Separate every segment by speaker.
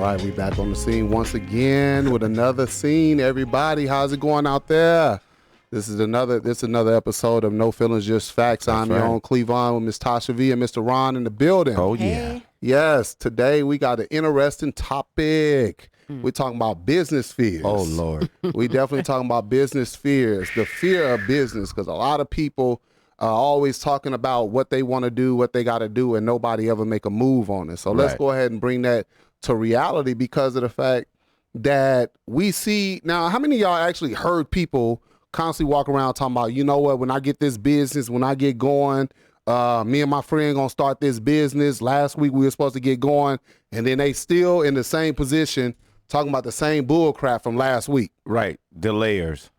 Speaker 1: right, we back on the scene once again with another scene. Everybody, how's it going out there? This is another episode of No Feelings, Just Facts. I'm your own Clevonne with Miss Tosha V and Mr. Ron in the building.
Speaker 2: Oh, yeah.
Speaker 3: Hey.
Speaker 1: Yes, today we got an interesting topic. We're talking about business fears.
Speaker 2: Oh, Lord.
Speaker 1: We definitely talking about business fears, the fear of business, because a lot of people are always talking about what they want to do, what they got to do, and nobody ever make a move on it. So let's go ahead and bring that to reality because of the fact that we see now. How many of y'all actually heard people constantly walk around talking about, you know what, when I get this business, when I get going, me and my friend gonna start this business. Last week we were supposed to get going, and then they still in the same position talking about the same bull crap from last week.
Speaker 2: Right. The layers.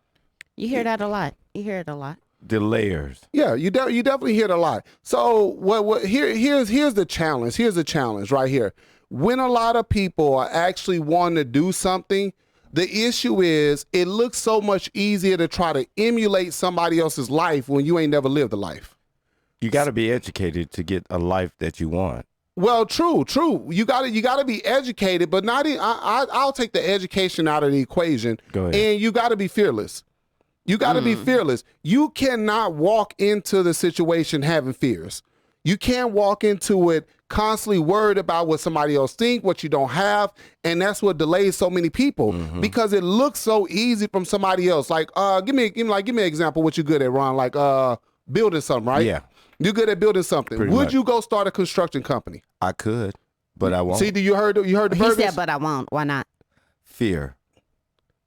Speaker 3: You hear that a lot. You hear it a lot.
Speaker 2: The layers.
Speaker 1: Yeah, you definitely hear it a lot. So here's the challenge. Here's the challenge right here. When a lot of people are actually wanting to do something, the issue is it looks so much easier to try to emulate somebody else's life when you ain't never lived a life.
Speaker 2: You got to be educated to get a life that you want.
Speaker 1: Well, true. You gotta be educated, but I'll take the education out of the equation.
Speaker 2: Go ahead.
Speaker 1: And you gotta be fearless. You gotta be fearless. You cannot walk into the situation having fears. You can't walk into it constantly worried about what somebody else think, what you don't have, and that's what delays so many people because it looks so easy from somebody else. Like, give me an example. What you good at, Ron? Like, building something, right?
Speaker 2: Yeah.
Speaker 1: You're good at building something.
Speaker 2: Pretty
Speaker 1: Would
Speaker 2: much.
Speaker 1: you go start a construction company?
Speaker 2: I could, but I won't.
Speaker 1: See, you heard the
Speaker 3: He
Speaker 1: purpose?
Speaker 3: said, but I won't. Why not?
Speaker 2: Fear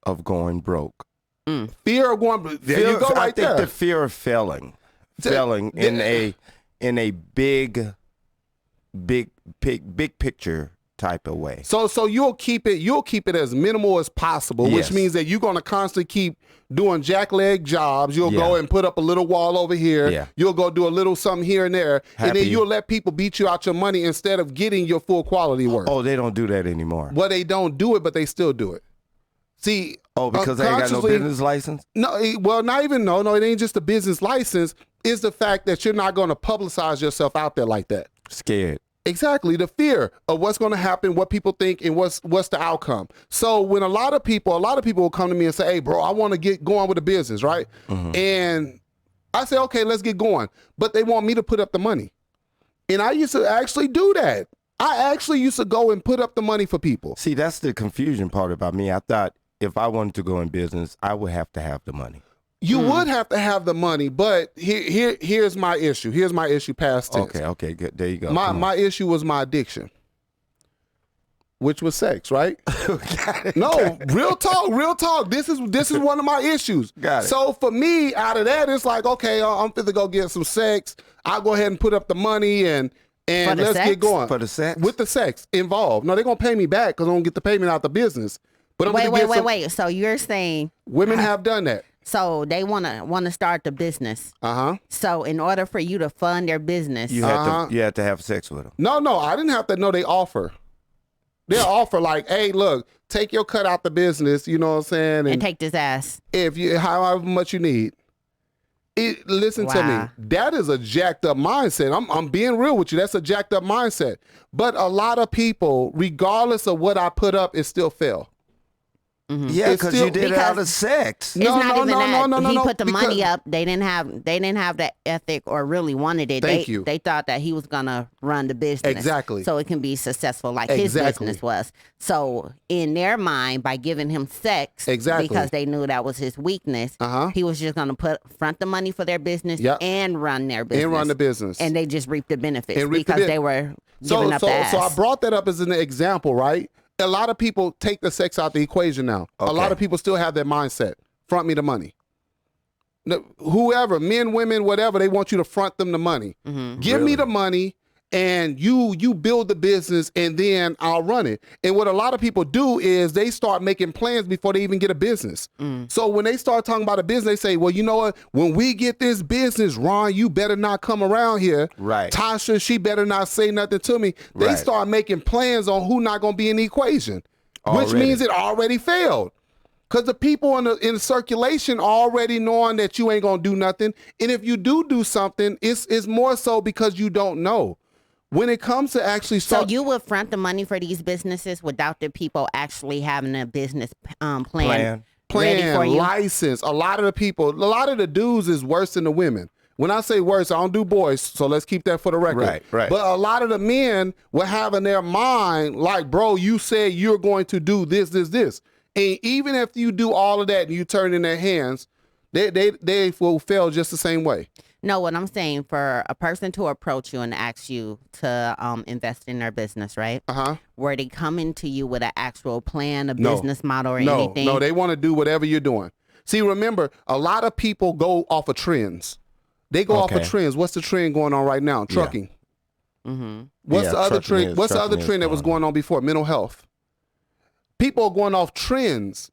Speaker 2: of going broke.
Speaker 1: Fear of going. There you go, right
Speaker 2: I think
Speaker 1: there.
Speaker 2: the fear of failing in a big picture type of way.
Speaker 1: So you'll keep it as minimal as possible, which
Speaker 2: Yes.
Speaker 1: means that you're gonna constantly keep doing jackleg jobs. You'll go and put up a little wall over here.
Speaker 2: Yeah.
Speaker 1: You'll go do a little something here and there, and then
Speaker 2: Happy.
Speaker 1: you'll let people beat you out your money instead of getting your full quality work.
Speaker 2: Oh, they don't do that anymore.
Speaker 1: Well, they don't do it, but they still do it. See,
Speaker 2: Oh, because they ain't got no
Speaker 1: unconsciously-
Speaker 2: business license?
Speaker 1: No, well, not even no, it ain't just a business license. It's the fact that you're not going to publicize yourself out there like that.
Speaker 2: Scared.
Speaker 1: Exactly, the fear of what's going to happen, what people think, and what's the outcome. So when a lot of people will come to me and say, "Hey, bro, I want to get going with the business, right?" And I say, "Okay, let's get going," but they want me to put up the money, and I used to actually do that. I actually used to go and put up the money for people.
Speaker 2: See, that's the confusion part about me. I thought if I wanted to go in business, I would have to have the money.
Speaker 1: You would have to have the money, but here's my issue. Here's my issue past tense.
Speaker 2: Okay, good. There you go.
Speaker 1: My issue was my addiction, which was sex, right? No, real talk. This is one of my issues.
Speaker 2: Got it.
Speaker 1: So for me, out of that, it's like, okay, I'm finna go get some sex. I'll go ahead and put up the money and
Speaker 3: For the
Speaker 1: let's
Speaker 3: sex?
Speaker 1: get going.
Speaker 2: For the sex?
Speaker 1: With the sex involved. No, they're gonna pay me back because I don't get the payment out the business. But I'm gonna get some-
Speaker 3: Wait. So you're saying
Speaker 1: Women have done that.
Speaker 3: so they wanna start the business. So in order for you to fund their business,
Speaker 2: You had to have sex with them.
Speaker 1: No, I didn't have to know. They offer. They'll offer like, hey, look, take your cut out the business. You know what I'm saying?
Speaker 3: and take this ass.
Speaker 1: If you however much you need. Listen to
Speaker 3: Wow.
Speaker 1: me. That is a jacked up mindset. I'm being real with you. That's a jacked up mindset. But a lot of people, regardless of what I put up, it still fail.
Speaker 2: Yeah,
Speaker 1: It's
Speaker 2: because
Speaker 1: still-
Speaker 2: you did it
Speaker 3: Because-
Speaker 2: out of sex.
Speaker 3: It's not even that. He put the
Speaker 1: because-
Speaker 3: money up. They didn't have that ethic or really wanted it.
Speaker 1: Thank you.
Speaker 3: They thought that he was gonna run the business.
Speaker 1: Exactly.
Speaker 3: So it can be successful like his
Speaker 1: Exactly.
Speaker 3: business was. So in their mind, by giving him sex,
Speaker 1: Exactly.
Speaker 3: because they knew that was his weakness, he was just gonna front the money for their business
Speaker 1: Yep.
Speaker 3: and run their business.
Speaker 1: And run the business.
Speaker 3: And they just reaped the benefits
Speaker 1: And reaped the
Speaker 3: because
Speaker 1: ben-
Speaker 3: they were giving up the ass.
Speaker 1: So I brought that up as an example, right? A lot of people take the sex out the equation now. A lot
Speaker 2: Okay.
Speaker 1: of people still have that mindset. Front me the money. Whoever, men, women, whatever, they want you to front them the money. Give me the money and you build the business and then I'll run it. And what a lot of people do is they start making plans before they even get a business. So when they start talking about a business, they say, well, you know what? When we get this business, Ron, you better not come around here.
Speaker 2: Right.
Speaker 1: Tasha, she better not say nothing to me. They
Speaker 2: Right.
Speaker 1: start making plans on who not going to be in the equation, which
Speaker 2: Already.
Speaker 1: means it already failed. Because the people in circulation already knowing that you ain't going to do nothing. And if you do something, it's more so because you don't know. When it comes to actually
Speaker 3: So you would front the money for these businesses without the people actually having a business plan ready for you?
Speaker 1: License. A lot of the dudes is worse than the women. When I say worse, I don't do boys, so let's keep that for the record.
Speaker 2: Right.
Speaker 1: But a lot of the men will have in their mind, like, bro, you said you're going to do this. And even if you do all of that and you turn in their hands, they will fail just the same way.
Speaker 3: No, what I'm saying, for a person to approach you and ask you to invest in their business, right? Were they coming to you with an actual plan, a business model, or anything?
Speaker 1: No, they want to do whatever you're doing. See, remember, a lot of people go off of trends. They go off of trends. What's the trend going on right now? Trucking.
Speaker 3: Mm-hmm.
Speaker 1: What's the other trend? What's the other trend that was going on before? Mental health. People are going off trends.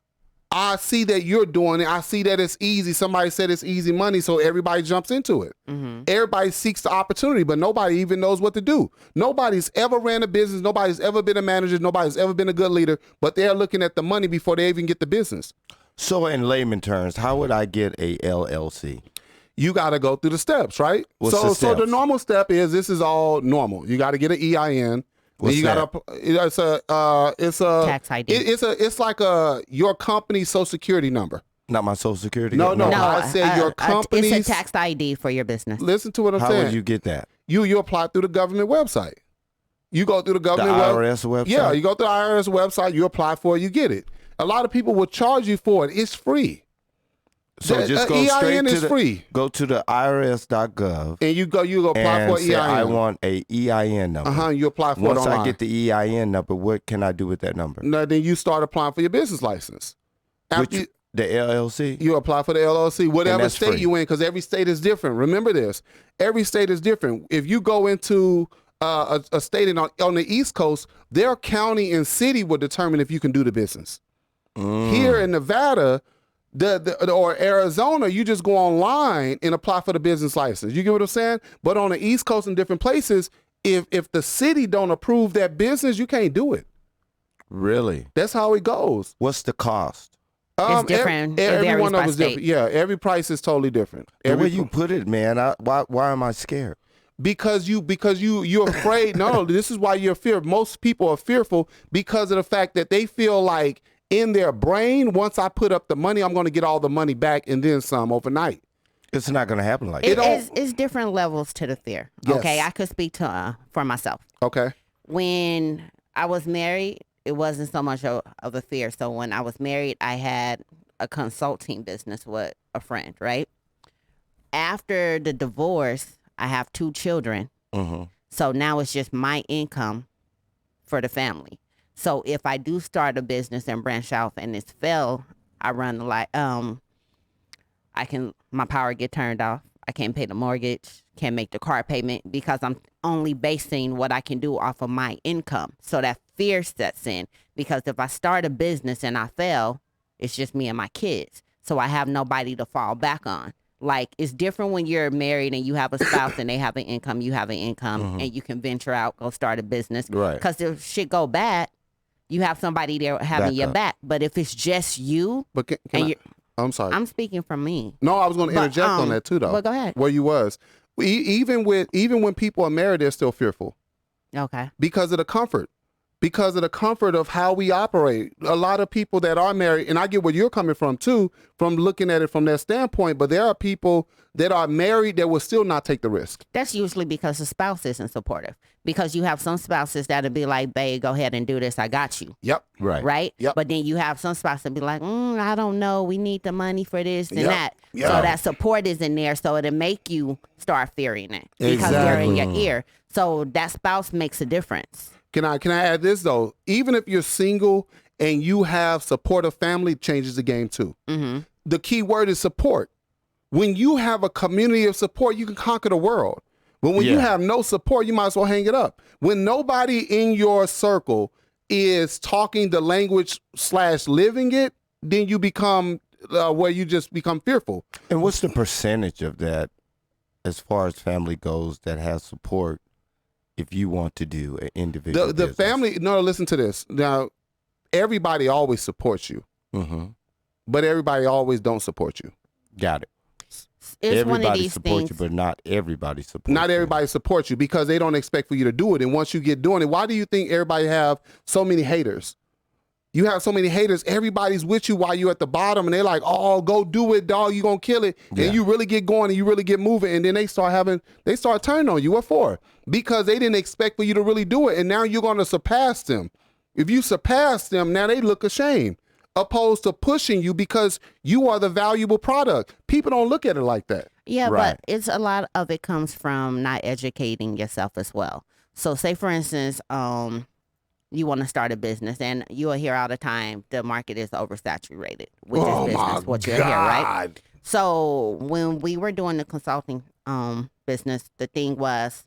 Speaker 1: I see that you're doing it. I see that it's easy. Somebody said it's easy money, so everybody jumps into it. Mm-hmm. Everybody seeks the opportunity, but nobody even knows what to do. Nobody's ever ran a business. Nobody's ever been a manager. Nobody's ever been a good leader, but they're looking at the money before they even get the business.
Speaker 2: So in layman terms, how would I get a LLC?
Speaker 1: You got to go through the steps, right? So the normal step is, this is all normal. You got to get an EIN.
Speaker 2: What's that?
Speaker 1: It's a
Speaker 3: tax ID.
Speaker 1: It's like your company's social security number.
Speaker 2: Not my social security.
Speaker 1: No. I said your company's.
Speaker 3: It's a tax ID for your business.
Speaker 1: Listen to what I'm saying.
Speaker 2: How would you get that?
Speaker 1: You apply through the government website. You go through the government
Speaker 2: IRS website.
Speaker 1: Yeah, you go through the IRS website. You apply for it. You get it. A lot of people will charge you for it. It's free.
Speaker 2: So just go straight to
Speaker 1: free.
Speaker 2: Go to the IRS.gov
Speaker 1: and you go apply for an EIN.
Speaker 2: I want a EIN number.
Speaker 1: You apply for it
Speaker 2: Once
Speaker 1: online.
Speaker 2: I get the EIN number, what can I do with that number?
Speaker 1: No, then you start applying for your business license.
Speaker 2: The LLC?
Speaker 1: You apply for the LLC, whatever state
Speaker 2: free.
Speaker 1: you in, because every state is different. Remember this. Every state is different. If you go into a state on the East Coast, their county and city will determine if you can do the business. Here in Nevada, or Arizona, you just go online and apply for the business license. You get what I'm saying? But on the East Coast and different places, if the city don't approve that business, you can't do it.
Speaker 2: Really?
Speaker 1: That's how it goes.
Speaker 2: What's the cost?
Speaker 3: It's different.
Speaker 1: Every one of us different. Yeah, every price is totally different.
Speaker 2: The way you put it, man, why am I scared?
Speaker 1: Because you're afraid. No, this is why you're fearful. Most people are fearful because of the fact that they feel like, in their brain, once I put up the money, I'm going to get all the money back and then some overnight.
Speaker 2: It's not going to happen like that.
Speaker 3: It's different levels to the fear.
Speaker 1: Yes.
Speaker 3: Okay, I could speak to for myself.
Speaker 1: Okay.
Speaker 3: When I was married, it wasn't so much of a fear. So when I was married, I had a consulting business with a friend, right? After the divorce, I have 2 children. Mm-hmm. So now it's just my income for the family. So if I do start a business and branch out and it's failed, I run my power get turned off. I can't pay the mortgage, can't make the car payment because I'm only basing what I can do off of my income. So that fear sets in because if I start a business and I fail, it's just me and my kids. So I have nobody to fall back on. Like, it's different when you're married and you have a spouse and they have an income, you have an income, and you can venture out, go start a business.
Speaker 2: Right.
Speaker 3: Because if shit go bad, you have somebody there having your back. But if it's just you,
Speaker 1: but I'm sorry.
Speaker 3: I'm speaking from me.
Speaker 1: No, I was going to interject on that too, though.
Speaker 3: Well, go ahead.
Speaker 1: Where you was. Even when people are married, they're still fearful.
Speaker 3: Okay.
Speaker 1: Because of the comfort. Because of the comfort of how we operate. A lot of people that are married, and I get where you're coming from too, from looking at it from that standpoint, but there are people that are married that will still not take the risk.
Speaker 3: That's usually because the spouse isn't supportive. Because you have some spouses that'll be like, babe, go ahead and do this. I got you.
Speaker 1: Yep.
Speaker 2: Right.
Speaker 3: Right?
Speaker 1: Yep.
Speaker 3: But then you have some spouses that be like, I don't know. We need the money for this and
Speaker 1: Yep.
Speaker 3: that.
Speaker 1: Yep.
Speaker 3: So that support is in there. So it'll make you start fearing it because they're in your ear. So that spouse makes a difference.
Speaker 1: Can I add this though? Even if you're single and you have supportive family, changes the game too. Mm-hmm. The key word is support. When you have a community of support, you can conquer the world. But when you have no support, you might as well hang it up. When nobody in your circle is talking the language / living it, then you become where you just become fearful.
Speaker 2: And what's the percentage of that as far as family goes that has support if you want to do an individual
Speaker 1: the
Speaker 2: business?
Speaker 1: family, no, listen to this. Now, everybody always supports you, but everybody always don't support you.
Speaker 2: Got it.
Speaker 3: It's one of
Speaker 2: Everybody
Speaker 3: these
Speaker 2: supports
Speaker 3: things.
Speaker 2: you, but not everybody supports
Speaker 1: Not
Speaker 2: you.
Speaker 1: everybody supports you because they don't expect for you to do it. And once you get doing it, why do you think everybody have so many haters? You have so many haters. Everybody's with you while you're at the bottom, and they're like, "Oh, go do it, dog. You gonna kill it."
Speaker 2: Yeah.
Speaker 1: And you really get going, and you really get moving, and then they start turning on you. What for? Because they didn't expect for you to really do it, and now you're gonna surpass them. If you surpass them, now they look ashamed, opposed to pushing you because you are the valuable product. People don't look at it like that.
Speaker 3: Yeah,
Speaker 2: Right.
Speaker 3: but it's a lot of it comes from not educating yourself as well. So say for instance, you want to start a business and you will hear all the time the market is oversaturated, which is business, what you'll hear, right? So when we were doing the consulting business, the thing was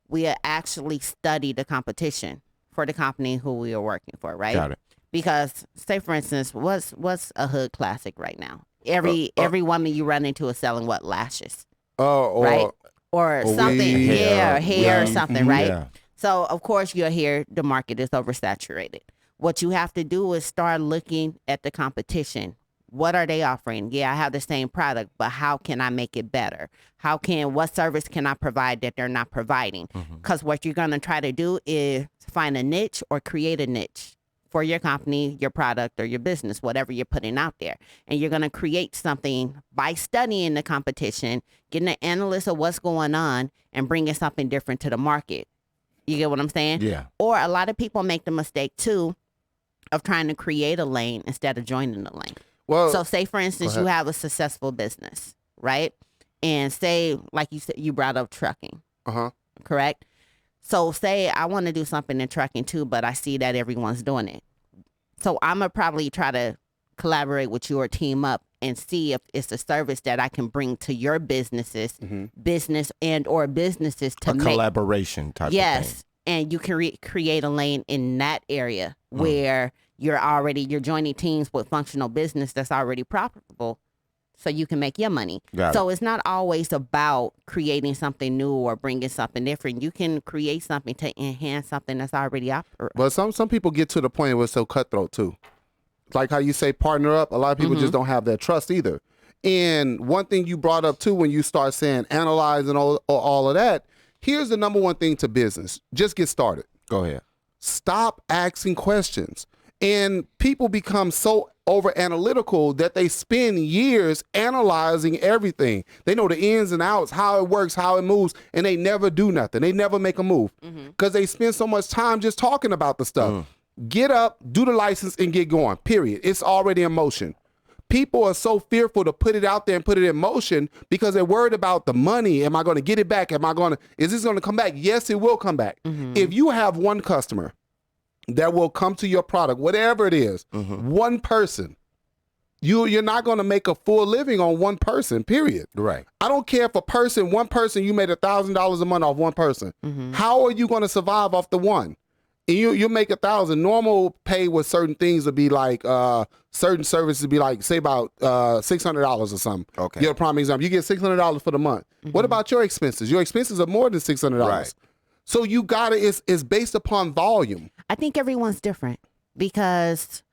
Speaker 3: we actually studied the competition for the company who we were working for, right?
Speaker 2: Got it.
Speaker 3: Because say for instance, what's a hood classic right now? Every woman you run into is selling what? Lashes, right? Or something,
Speaker 1: weave.
Speaker 3: hair or something, right?
Speaker 2: Yeah.
Speaker 3: So of course you'll hear the market is oversaturated. What you have to do is start looking at the competition. What are they offering? Yeah, I have the same product, but how can I make it better? What service can I provide that they're not providing? Because what you're going to try to do is find a niche or create a niche for your company, your product, or your business, whatever you're putting out there. And you're going to create something by studying the competition, getting an analyst of what's going on, and bringing something different to the market. You get what I'm saying?
Speaker 2: Yeah.
Speaker 3: Or a lot of people make the mistake, too, of trying to create a lane instead of joining the lane.
Speaker 1: Well,
Speaker 3: So say, for instance, you have a successful business, right? And say, like you said, you brought up trucking, correct? So say I want to do something in trucking, too, but I see that everyone's doing it. So I'm going to probably try to collaborate with you or team up and see if it's a service that I can bring to your businesses, business and or businesses to
Speaker 2: A
Speaker 3: make.
Speaker 2: collaboration type of thing.
Speaker 3: Yes. And you can create a lane in that area where you're joining teams with functional business that's already profitable so you can make your money. So it's not always about creating something new or bringing something different. You can create something to enhance something that's already operating.
Speaker 1: but some people get to the point where it's so cutthroat too. Like how you say partner up, a lot of people just don't have that trust either. And one thing you brought up too when you start saying analyze and all of that, here's the number one thing to business. Just get started.
Speaker 2: Go ahead.
Speaker 1: Stop asking questions. And people become so over analytical that they spend years analyzing everything. They know the ins and outs, how it works, how it moves, and they never do nothing. They never make a move because they spend so much time just talking about the stuff. Get up, do the license, and get going, period. It's already in motion. People are so fearful to put it out there and put it in motion because they're worried about the money. Am I going to get it back? Is this going to come back? Yes, it will come back. If you have one customer that will come to your product, whatever it is, one person, you're not going to make a full living on one person, period.
Speaker 2: Right.
Speaker 1: I don't care if one person, you made $1,000 a month off one person. How are you going to survive off the one? And you make $1,000. Normal pay with certain things would be like certain services would be like say about $600 or something.
Speaker 2: Okay.
Speaker 1: You're a prime example. You get $600 for the month. What about your expenses? Your expenses are more than $600.
Speaker 2: Right.
Speaker 1: So you gotta. It's based upon volume.
Speaker 3: I think everyone's different because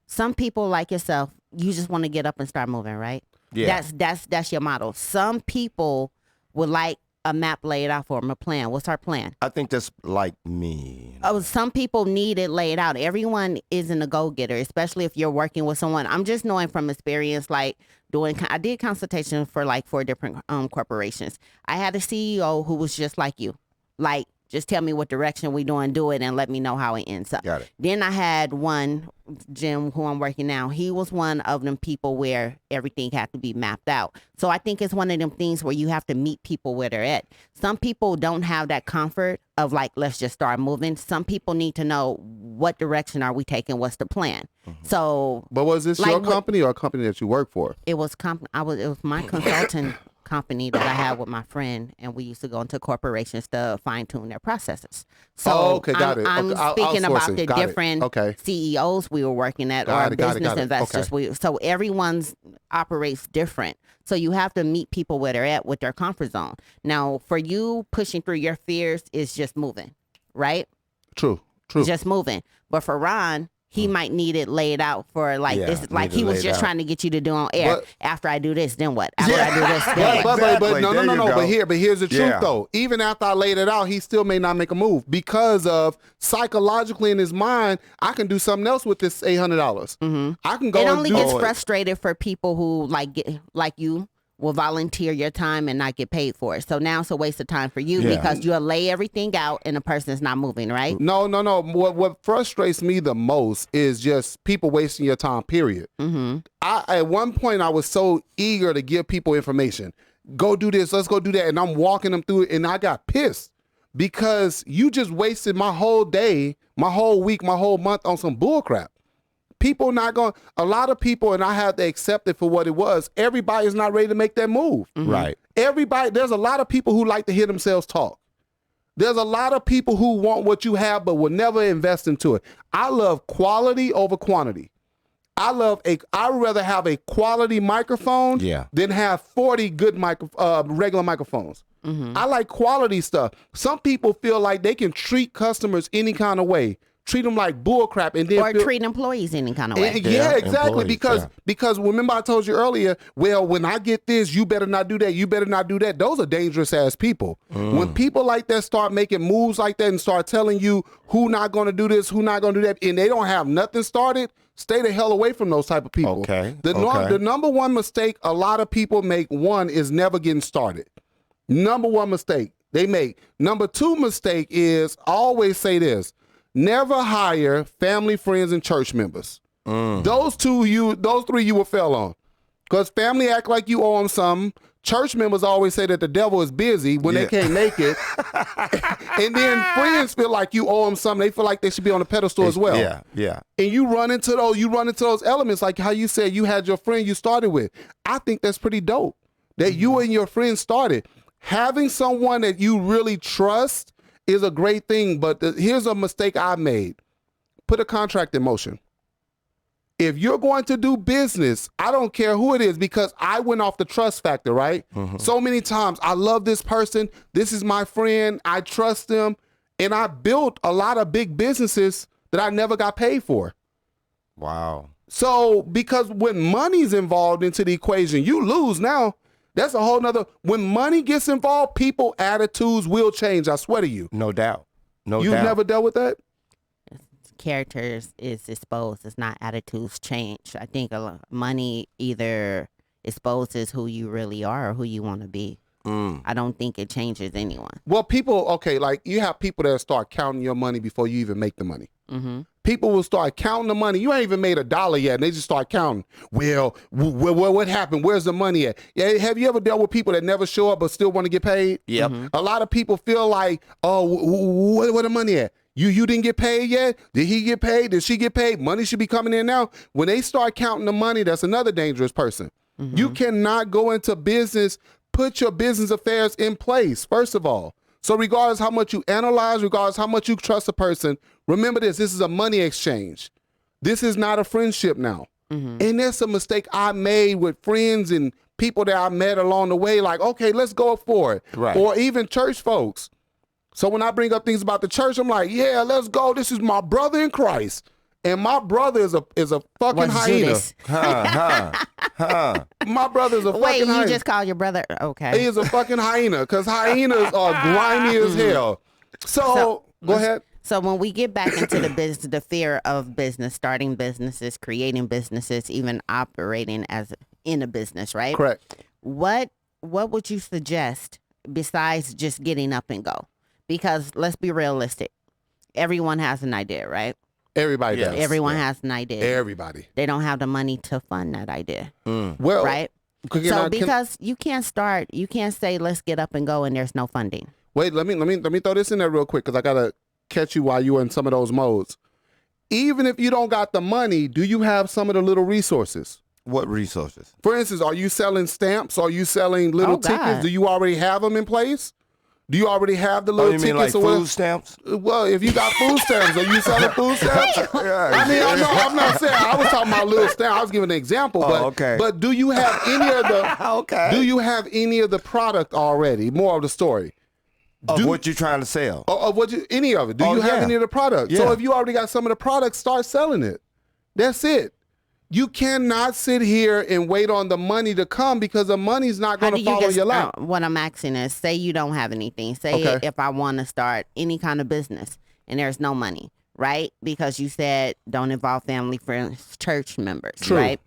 Speaker 3: some people like yourself, you just want to get up and start moving, right?
Speaker 2: Yeah.
Speaker 3: That's your model. Some people would like a map laid out for them, a plan. What's our plan?
Speaker 2: I think that's like me.
Speaker 3: Oh, some people need it laid out. Everyone isn't a go-getter, especially if you're working with someone. I'm just knowing from experience, like I did consultation for like 4 different corporations. I had a CEO who was just like you, like, just tell me what direction we doing, do it, and let me know how it ends up.
Speaker 2: Got it.
Speaker 3: Then I had one, Jim, who I'm working now. He was one of them people where everything had to be mapped out. So I think it's one of them things where you have to meet people where they're at. Some people don't have that comfort of like, let's just start moving. Some people need to know what direction are we taking, what's the plan. So,
Speaker 1: But was this
Speaker 3: like
Speaker 1: your company or a company that you work for?
Speaker 3: it was my consulting company that I had with my friend, and we used to go into corporations to fine tune their processes. So
Speaker 1: okay, got it.
Speaker 3: I'm
Speaker 1: Okay,
Speaker 3: speaking about
Speaker 1: outsourcing.
Speaker 3: the
Speaker 1: Got it.
Speaker 3: different
Speaker 1: Okay.
Speaker 3: CEOs we were working at
Speaker 1: Got
Speaker 3: or
Speaker 1: it, got it,
Speaker 3: business
Speaker 1: got it.
Speaker 3: investors.
Speaker 1: Okay.
Speaker 3: So everyone's operates different. So you have to meet people where they're at with their comfort zone. Now, for you, pushing through your fears is just moving, right?
Speaker 1: True.
Speaker 3: It's just moving. But for Ron, He might need it laid out for like this, like he was just trying to get you to do on air. After I do this, then what? After I do this, then what?
Speaker 1: But no. But here's the truth though. Even after I laid it out, he still may not make a move because of psychologically in his mind, I can do something else with this $800. I can go.
Speaker 3: It only gets frustrated for people who like you will volunteer your time and not get paid for it. So now it's a waste of time for you because you'll lay everything out and the person's not moving, right?
Speaker 1: No. What frustrates me the most is just people wasting your time, period. At one point, I was so eager to give people information. Go do this, let's go do that. And I'm walking them through it and I got pissed because you just wasted my whole day, my whole week, my whole month on some bull crap. People not going, a lot of people, and I have to accept it for what it was, everybody is not ready to make that move.
Speaker 2: Right.
Speaker 1: Everybody, there's a lot of people who like to hear themselves talk. There's a lot of people who want what you have but will never invest into it. I love quality over quantity. I'd rather have a quality microphone than have 40 good regular microphones. I like quality stuff. Some people feel like they can treat customers any kind of way. Treat them like bull crap and then
Speaker 3: treat employees any kind of way.
Speaker 1: Yeah, exactly. Because remember I told you earlier, well, when I get this, you better not do that. You better not do that. Those are dangerous ass people. When people like that start making moves like that and start telling you who not going to do this, who not going to do that, and they don't have nothing started, stay the hell away from those type of people. The number one mistake a lot of people make, one, is never getting started. Number one mistake they make. Number two mistake is, I always say this, never hire family, friends, and church members. Those three you will fail on. Because family act like you owe them something. Church members always say that the devil is busy when they can't make it. And then friends feel like you owe them something. They feel like they should be on a pedestal as well.
Speaker 2: Yeah.
Speaker 1: And you run into those elements, like how you said you had your friend you started with. I think that's pretty dope that you and your friends started. Having someone that you really trust is a great thing, but here's a mistake I made. Put a contract in motion. If you're going to do business, I don't care who it is, because I went off the trust factor, right? So many times, I love this person. This is my friend. I trust them. And I built a lot of big businesses that I never got paid for.
Speaker 2: Wow.
Speaker 1: So because when money's involved into the equation, you lose now. That's a whole nother, when money gets involved, people attitudes will change. I swear to you.
Speaker 2: No doubt.
Speaker 1: You've never dealt with that?
Speaker 3: Characters is exposed. It's not attitudes change. I think money either exposes who you really are or who you want to be. I don't think it changes anyone.
Speaker 1: Well, people, like you have people that start counting your money before you even make the money. People will start counting the money. You ain't even made $1 yet, and they just start counting. Well, what happened? Where's the money at? Yeah, have you ever dealt with people that never show up but still want to get paid?
Speaker 2: Yep.
Speaker 1: A lot of people feel like, oh, where the money at? You didn't get paid yet? Did he get paid? Did she get paid? Money should be coming in now. When they start counting the money, that's another dangerous person. You cannot go into business, put your business affairs in place, first of all. So regardless how much you analyze, regardless how much you trust a person, remember this is a money exchange. This is not a friendship now. And that's a mistake I made with friends and people that I met along the way. Like, okay, let's go for it.
Speaker 2: Right.
Speaker 1: Or even church folks. So when I bring up things about the church, I'm like, yeah, let's go. This is my brother in Christ. And my brother is a fucking hyena. My brother is a fucking hyena.
Speaker 3: Wait, you just called your brother? Okay.
Speaker 1: He is a fucking hyena, because hyenas are grimy as hell. So go ahead.
Speaker 3: So when we get back into the business, the fear of business, starting businesses, creating businesses, even operating as in a business, right?
Speaker 1: Correct.
Speaker 3: What would you suggest besides just getting up and go? Because let's be realistic. Everyone has an idea, right?
Speaker 1: Everybody does.
Speaker 3: Everyone has an idea.
Speaker 1: Everybody.
Speaker 3: They don't have the money to fund that idea.
Speaker 1: Well,
Speaker 3: right? So because you can't say let's get up and go and there's no funding.
Speaker 1: Wait, let me throw this in there real quick, because I gotta catch you while you were in some of those modes. Even if you don't got the money, do you have some of the little resources?
Speaker 2: What resources?
Speaker 1: For instance, are you selling stamps? Are you selling little tickets? Do you already have them in place? Do you already have the little tickets?
Speaker 2: You mean like food stamps?
Speaker 1: Well, if you got food stamps, are you selling food stamps? I mean, I'm not saying, I was talking about little stamps. I was giving an example, but do you have any of the Do you have any of the product already? More of the story.
Speaker 2: Of what you're trying to sell.
Speaker 1: Of any of it. Do you have any of the products?
Speaker 2: Yeah.
Speaker 1: So if you already got some of the products, start selling it. That's it. You cannot sit here and wait on the money to come because the money's not going to follow your life.
Speaker 3: What I'm asking is, say you don't have anything. Say if I want to start any kind of business and there's no money, right? Because you said don't involve family, friends, church members,
Speaker 1: True.
Speaker 3: right?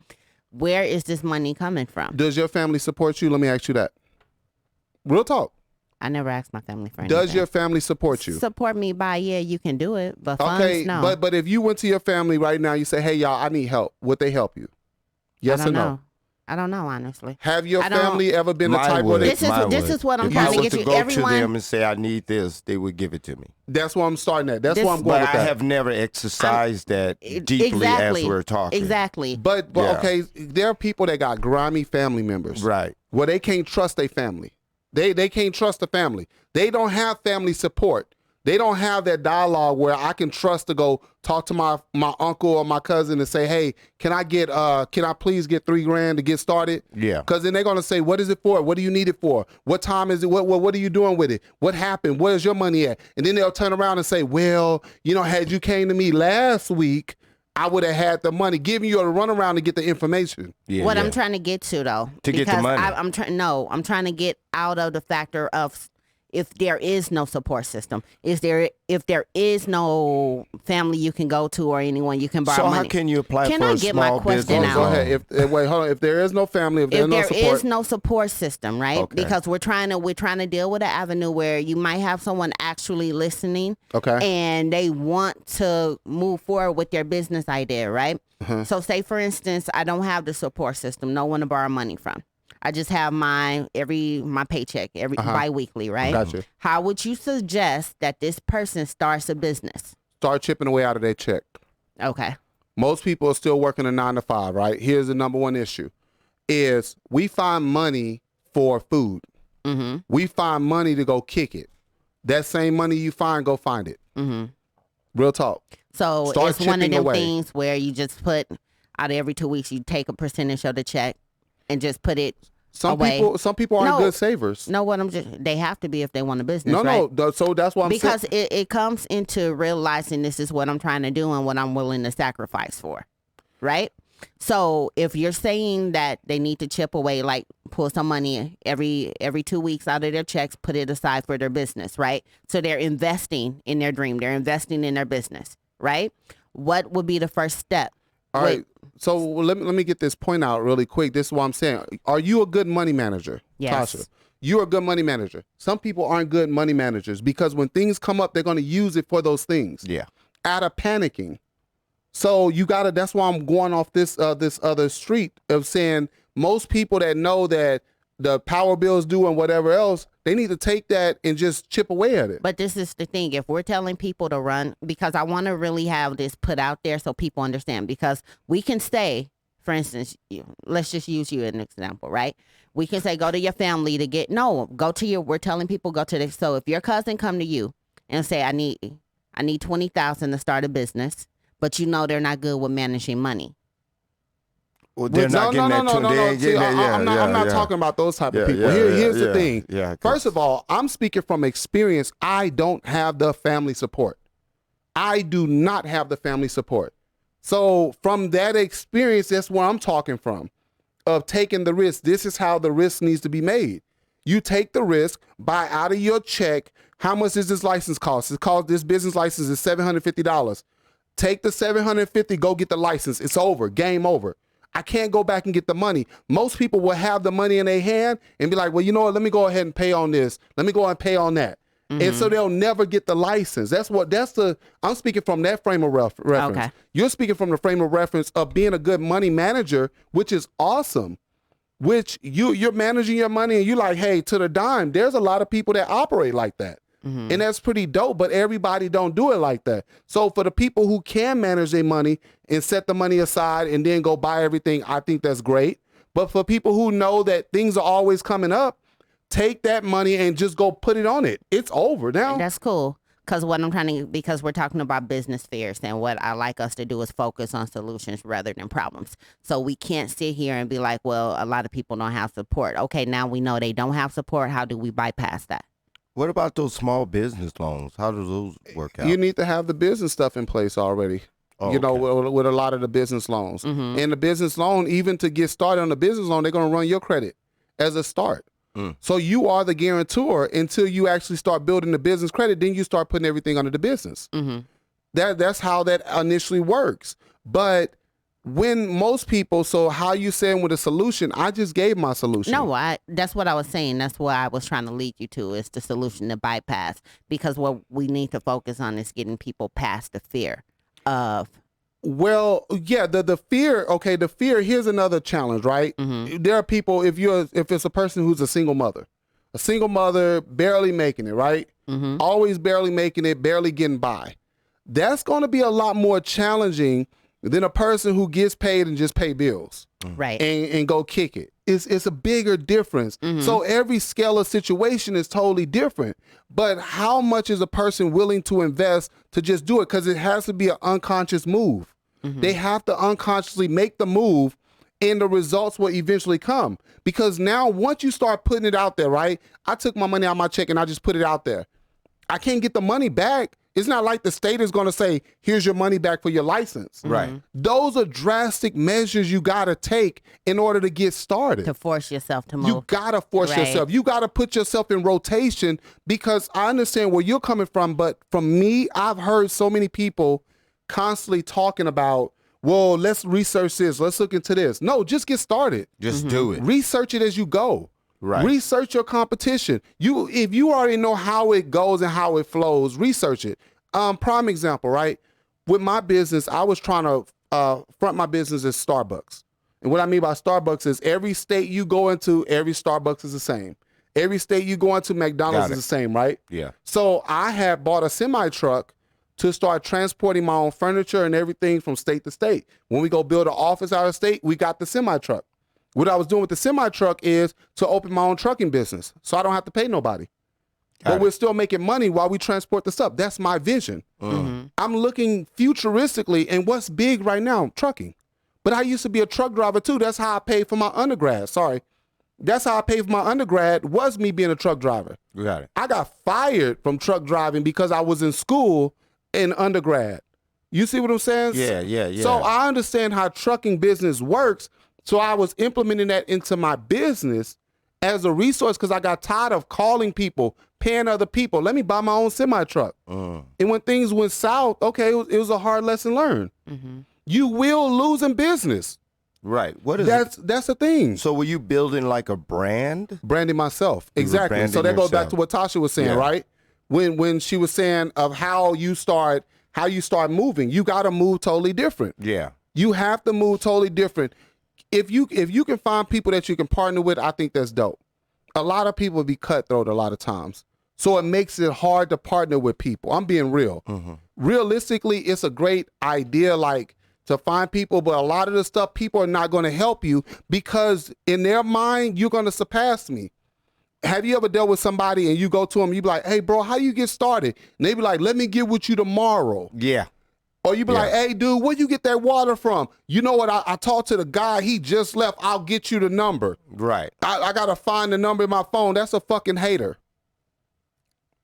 Speaker 3: Where is this money coming from?
Speaker 1: Does your family support you? Let me ask you that. Real talk.
Speaker 3: I never asked my family for anything.
Speaker 1: Does your family support you?
Speaker 3: Support me by, you can do it, but funds, no.
Speaker 1: But if you went to your family right now, you say, hey, y'all, I need help. Would they help you? Yes or no?
Speaker 3: I don't know, honestly.
Speaker 1: Have your family ever been the type where
Speaker 3: this is what I'm trying to get you.
Speaker 2: If I was to go to them and say, I need this, they would give it to me.
Speaker 1: That's where I'm starting at. That's where I'm going with that.
Speaker 2: But I have never exercised that deeply as we're talking.
Speaker 3: Exactly.
Speaker 1: But okay, there are people that got grimy family members.
Speaker 2: Right.
Speaker 1: Where they can't trust their family. They can't trust the family. They don't have family support. They don't have that dialogue where I can trust to go talk to my uncle or my cousin and say, hey, can I please get $3,000 to get started?
Speaker 2: Yeah.
Speaker 1: Because then they're gonna say, what is it for? What do you need it for? What time is it? What are you doing with it? What happened? Where's your money at? And then they'll turn around and say, well, had you came to me last week, I would have had the money, giving you a runaround to get the information.
Speaker 3: Yeah, what I'm trying to get to, though.
Speaker 2: To get the money.
Speaker 3: I'm trying to get out of the factor of if there is no support system. If there is no family you can go to or anyone you can borrow money.
Speaker 2: So how can you apply
Speaker 3: can
Speaker 2: for
Speaker 3: I
Speaker 2: a
Speaker 3: get
Speaker 2: small
Speaker 3: my question
Speaker 2: business?
Speaker 3: out?
Speaker 1: Go ahead. Hold on. If there is no family, if there's no support.
Speaker 3: There is no support system, right?
Speaker 2: Okay.
Speaker 3: Because we're trying to deal with an avenue where you might have someone actually listening.
Speaker 1: Okay.
Speaker 3: And they want to move forward with their business idea, right?
Speaker 1: Uh-huh.
Speaker 3: So say, for instance, I don't have the support system, no one to borrow money from. I just have my paycheck bi-weekly, right?
Speaker 1: Gotcha.
Speaker 3: How would you suggest that this person starts a business?
Speaker 1: Start chipping away out of their check.
Speaker 3: Okay.
Speaker 1: Most people are still working a 9 to 5, right? Here's the number one issue is we find money for food.
Speaker 3: Mm-hmm.
Speaker 1: We find money to go kick it. That same money you find, go find it.
Speaker 3: Mm-hmm.
Speaker 1: Real talk.
Speaker 3: So
Speaker 1: Start
Speaker 3: it's one of them
Speaker 1: away.
Speaker 3: things where you just put out of every 2 weeks, you take a percentage of the check and just put it away.
Speaker 1: Some people aren't good savers.
Speaker 3: No, they have to be if they want a business.
Speaker 1: No. So that's why I'm saying.
Speaker 3: Because it comes into realizing this is what I'm trying to do and what I'm willing to sacrifice for, right? So if you're saying that they need to chip away, like pull some money every 2 weeks out of their checks, put it aside for their business, right? So they're investing in their dream. They're investing in their business, right? What would be the first step?
Speaker 1: All right. So let me get this point out really quick. This is what I'm saying. Are you a good money manager?
Speaker 3: Yes.
Speaker 1: Tasha, you're a good money manager. Some people aren't good money managers because when things come up, they're going to use it for those things.
Speaker 2: Yeah.
Speaker 1: Out of panicking. So that's why I'm going off this other street of saying most people that know that the power bills due and whatever else, they need to take that and just chip away at it.
Speaker 3: But this is the thing. If we're telling people to run, because I want to really have this put out there so people understand, because we can say, for instance, let's just use you as an example, right? We can say, go to your family we're telling people go to so if your cousin come to you and say, I need $20,000 to start a business, but they're not good with managing money.
Speaker 2: Well, they're not getting that.
Speaker 1: I'm not talking about those type of people. Here's the thing.
Speaker 2: Yeah,
Speaker 1: first of all, I'm speaking from experience. I don't have the family support. I do not have the family support. So from that experience, that's where I'm talking from, of taking the risk. This is how the risk needs to be made. You take the risk, buy out of your check. How much does this license cost? This business license is $750. Take the $750, go get the license. It's over, game over. I can't go back and get the money. Most people will have the money in their hand and be like, well, you know what? Let me go ahead and pay on this. Let me go and pay on that. Mm-hmm. And so they'll never get the license. I'm speaking from that frame of reference.
Speaker 3: Okay.
Speaker 1: You're speaking from the frame of reference of being a good money manager, which is awesome. Which you're managing your money and you're like, hey, to the dime. There's a lot of people that operate like that. Mm-hmm. And that's pretty dope, but everybody don't do it like that. So for the people who can manage their money and set the money aside and then go buy everything, I think that's great. But for people who know that things are always coming up, take that money and just go put it on it. It's over now.
Speaker 3: That's cool. Because because we're talking about business fairs, and what I like us to do is focus on solutions rather than problems. So we can't sit here and be like, well, a lot of people don't have support. Okay, now we know they don't have support. How do we bypass that?
Speaker 2: What about those small business loans? How do those work out?
Speaker 1: You need to have the business stuff in place already.
Speaker 2: Oh,
Speaker 1: you know,
Speaker 2: okay.
Speaker 1: with a lot of the business loans. And the business loan, even to get started on the business loan, they're going to run your credit as a start. So you are the guarantor until you actually start building the business credit. Then you start putting everything under the business. That's how that initially works. But when most people, so how you saying with a solution, I just gave my solution.
Speaker 3: No, that's what I was saying. That's what I was trying to lead you to, is the solution to bypass. Because what we need to focus on is getting people past the fear of.
Speaker 1: Well, yeah, the fear. Okay, the fear. Here's another challenge, right? There are people. If it's a person who's a single mother, barely making it, right? Always barely making it, barely getting by. That's going to be a lot more challenging than a person who gets paid and just pay bills,
Speaker 3: right?
Speaker 1: And go kick it. It's a bigger difference. So every scale of situation is totally different. But how much is a person willing to invest to just do it? Because it has to be an unconscious move. They have to unconsciously make the move, and the results will eventually come. Because now once you start putting it out there, right? I took my money out of my check and I just put it out there. I can't get the money back. It's not like the state is going to say, here's your money back for your license.
Speaker 2: Right.
Speaker 1: Those are drastic measures you got to take in order to get started.
Speaker 3: To force yourself to move.
Speaker 1: You got to force yourself. You got to put yourself in rotation, because I understand where you're coming from. But from me, I've heard so many people constantly talking about, well, let's research this. Let's look into this. No, just get started.
Speaker 2: Just do it.
Speaker 1: Research it as you go.
Speaker 2: Right.
Speaker 1: Research your competition. If you already know how it goes and how it flows, research it. Prime example, right? With my business, I was trying to front my business as Starbucks. And what I mean by Starbucks is every state you go into, every Starbucks is the same. Every state you go into, McDonald's is the same, right?
Speaker 2: Yeah.
Speaker 1: So I had bought a semi-truck to start transporting my own furniture and everything from state to state. When we go build an office out of state, we got the semi-truck. What I was doing with the semi-truck is to open my own trucking business, so I don't have to pay nobody. But we're still making money while we transport the stuff. That's my vision. I'm looking futuristically, and what's big right now? Trucking. But I used to be a truck driver too. That's how I paid for my undergrad. That's how I paid for my undergrad, was me being a truck driver.
Speaker 2: You got it.
Speaker 1: I got fired from truck driving because I was in school in undergrad. You see what I'm saying?
Speaker 2: Yeah.
Speaker 1: So I understand how trucking business works. So I was implementing that into my business as a resource, because I got tired of calling people, paying other people. Let me buy my own semi-truck. And when things went south, okay, it was a hard lesson learned. You will lose in business.
Speaker 2: Right. What is
Speaker 1: that's the thing.
Speaker 2: So were you building like a brand?
Speaker 1: Branding myself. Exactly. So that goes back to what Tosha was saying, right? When she was saying of how you start moving, you got to move totally different.
Speaker 2: Yeah.
Speaker 1: You have to move totally different. If you can find people that you can partner with, I think that's dope. A lot of people be cutthroat a lot of times. So it makes it hard to partner with people. I'm being real. Realistically, it's a great idea, like, to find people, but a lot of the stuff, people are not going to help you because in their mind, you're going to surpass me. Have you ever dealt with somebody and you go to them, you be like, hey, bro, how you get started? And they be like, let me get with you tomorrow.
Speaker 2: Yeah.
Speaker 1: Or you be like, hey, dude, where you get that water from? You know what? I talked to the guy. He just left. I'll get you the number.
Speaker 2: Right.
Speaker 1: I got to find the number in my phone. That's a fucking hater.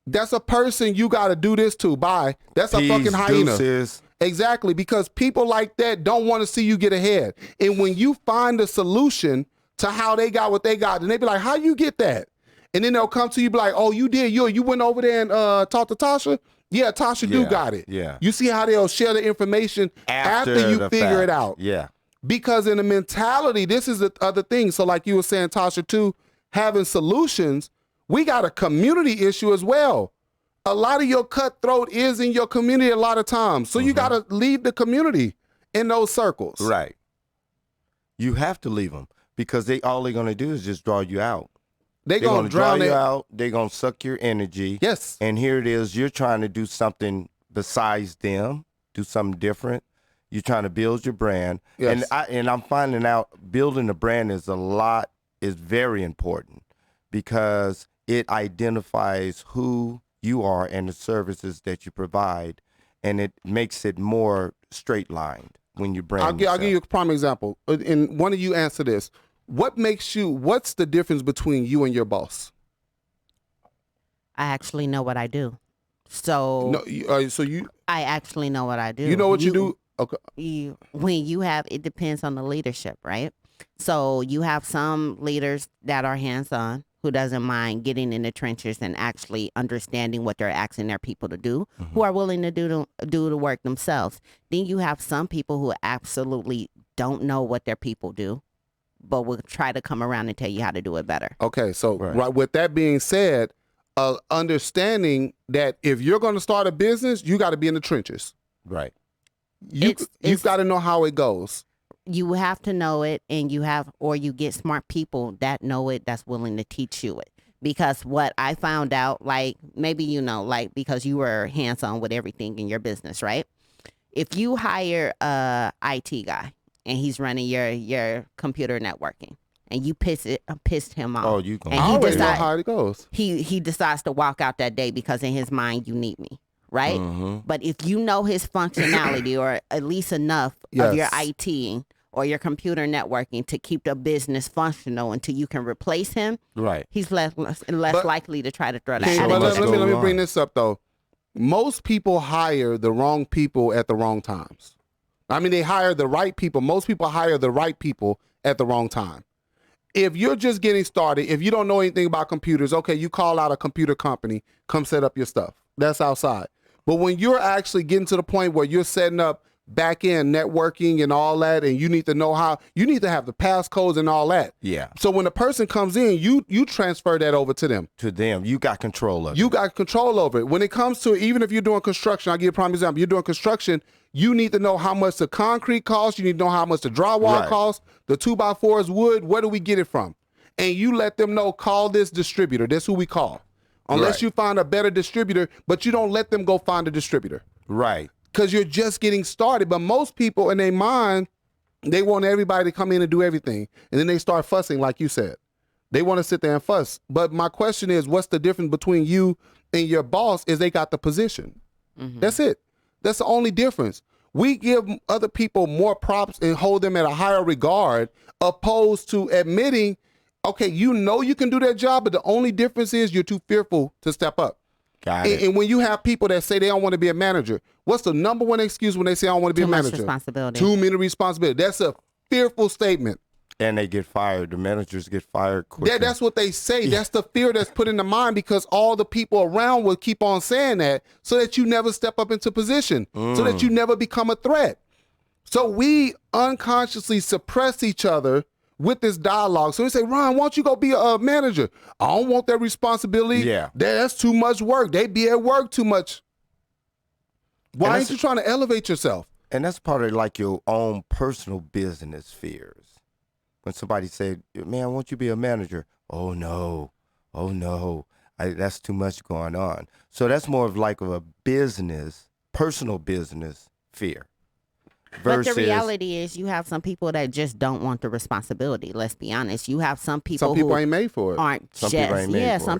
Speaker 1: That's a person you got to do this to. Bye. That's a fucking hyena.
Speaker 2: Deuces.
Speaker 1: Exactly. Because people like that don't want to see you get ahead. And when you find a solution to how they got what they got, and they be like, how you get that? And then they'll come to you be like, oh, you did. You went over there and talked to Tosha? Yeah, Tosha do got it.
Speaker 2: Yeah.
Speaker 1: You see how they'll share the information after you figure it out.
Speaker 2: Yeah.
Speaker 1: Because in the mentality, this is the other thing. So like you were saying, Tosha, too, having solutions, we got a community issue as well. A lot of your cutthroat is in your community a lot of times. So you got to leave the community in those circles.
Speaker 2: Right. You have to leave them because all they're going to do is just draw you out.
Speaker 1: They're going to
Speaker 2: draw you out. They're going to suck your energy.
Speaker 1: Yes.
Speaker 2: And here it is. You're trying to do something besides them, do something different. You're trying to build your brand.
Speaker 1: Yes.
Speaker 2: And I'm finding out building a brand is very important because it identifies who you are and the services that you provide, and it makes it more straight lined when you brand
Speaker 1: I'll give you a prime example. And one of you answer this. What's the difference between you and your boss?
Speaker 3: I actually know what I do. So
Speaker 1: No, so you
Speaker 3: I actually know what I do.
Speaker 1: you know what you do? Okay.
Speaker 3: When you have, it depends on the leadership, right? So you have some leaders that are hands-on, who doesn't mind getting in the trenches and actually understanding what they're asking their people to do, who are willing to do the work themselves. Then you have some people who absolutely don't know what their people do, but will try to come around and tell you how to do it better.
Speaker 1: Okay, so right with that being said, understanding that if you're going to start a business, you got to be in the trenches.
Speaker 2: Right.
Speaker 1: You've got to know how it goes.
Speaker 3: You have to know it, and you get smart people that know it, that's willing to teach you it. Because what I found out, like maybe because you were hands-on with everything in your business, right? If you hire a IT guy and he's running your computer networking, and you pissed him off,
Speaker 1: I already know how it goes.
Speaker 3: He decides to walk out that day because in his mind, you need me. Right? But if you know his functionality or at least enough of your IT or your computer networking to keep the business functional until you can replace him,
Speaker 2: right?
Speaker 3: He's less likely to try to throw that out.
Speaker 1: Let me bring this up, though. Most people hire the wrong people at the wrong times. I mean, they hire the right people. Most people hire the right people at the wrong time. If you're just getting started, if you don't know anything about computers, okay, you call out a computer company, come set up your stuff. That's outside. But when you're actually getting to the point where you're setting up back-end networking and all that, and you need to know how, you need to have the passcodes and all that.
Speaker 2: Yeah.
Speaker 1: So when a person comes in, you transfer that over to them.
Speaker 2: You got control of it.
Speaker 1: You got control over it. When it comes to, even if you're doing construction, I'll give you a prime example. You're doing construction, you need to know how much the concrete costs. You need to know how much the drywall costs. The 2x4s wood, where do we get it from? And you let them know, call this distributor. That's who we call. Unless you find a better distributor, but you don't let them go find a distributor.
Speaker 2: Right.
Speaker 1: Because you're just getting started. But most people in their mind, they want everybody to come in and do everything. And then they start fussing, like you said. They want to sit there and fuss. But my question is, what's the difference between you and your boss is they got the position. That's it. That's the only difference. We give other people more props and hold them at a higher regard, opposed to admitting, okay, you know you can do that job, but the only difference is you're too fearful to step up.
Speaker 2: Got it.
Speaker 1: And when you have people that say they don't want to be a manager, what's the number one excuse when they say I don't want to be a manager?
Speaker 3: Too much responsibility.
Speaker 1: Too many responsibility. That's a fearful statement.
Speaker 2: And they get fired. The managers get fired quickly.
Speaker 1: That's what they say. Yeah. That's the fear that's put in the mind, because all the people around will keep on saying that so that you never step up into position, so that you never become a threat. So we unconsciously suppress each other with this dialogue. So we say, Ron, why don't you go be a manager? I don't want that responsibility.
Speaker 2: Yeah.
Speaker 1: That's too much work. They be at work too much. Why ain't you trying to elevate yourself?
Speaker 2: And that's part of like your own personal business fears. When somebody say, man, won't you be a manager? Oh, no. That's too much going on. So that's more of like a business, personal business fear.
Speaker 3: But the reality is you have some people that just don't want the responsibility. Let's be honest. You have some people
Speaker 1: who ain't made for it.
Speaker 3: Some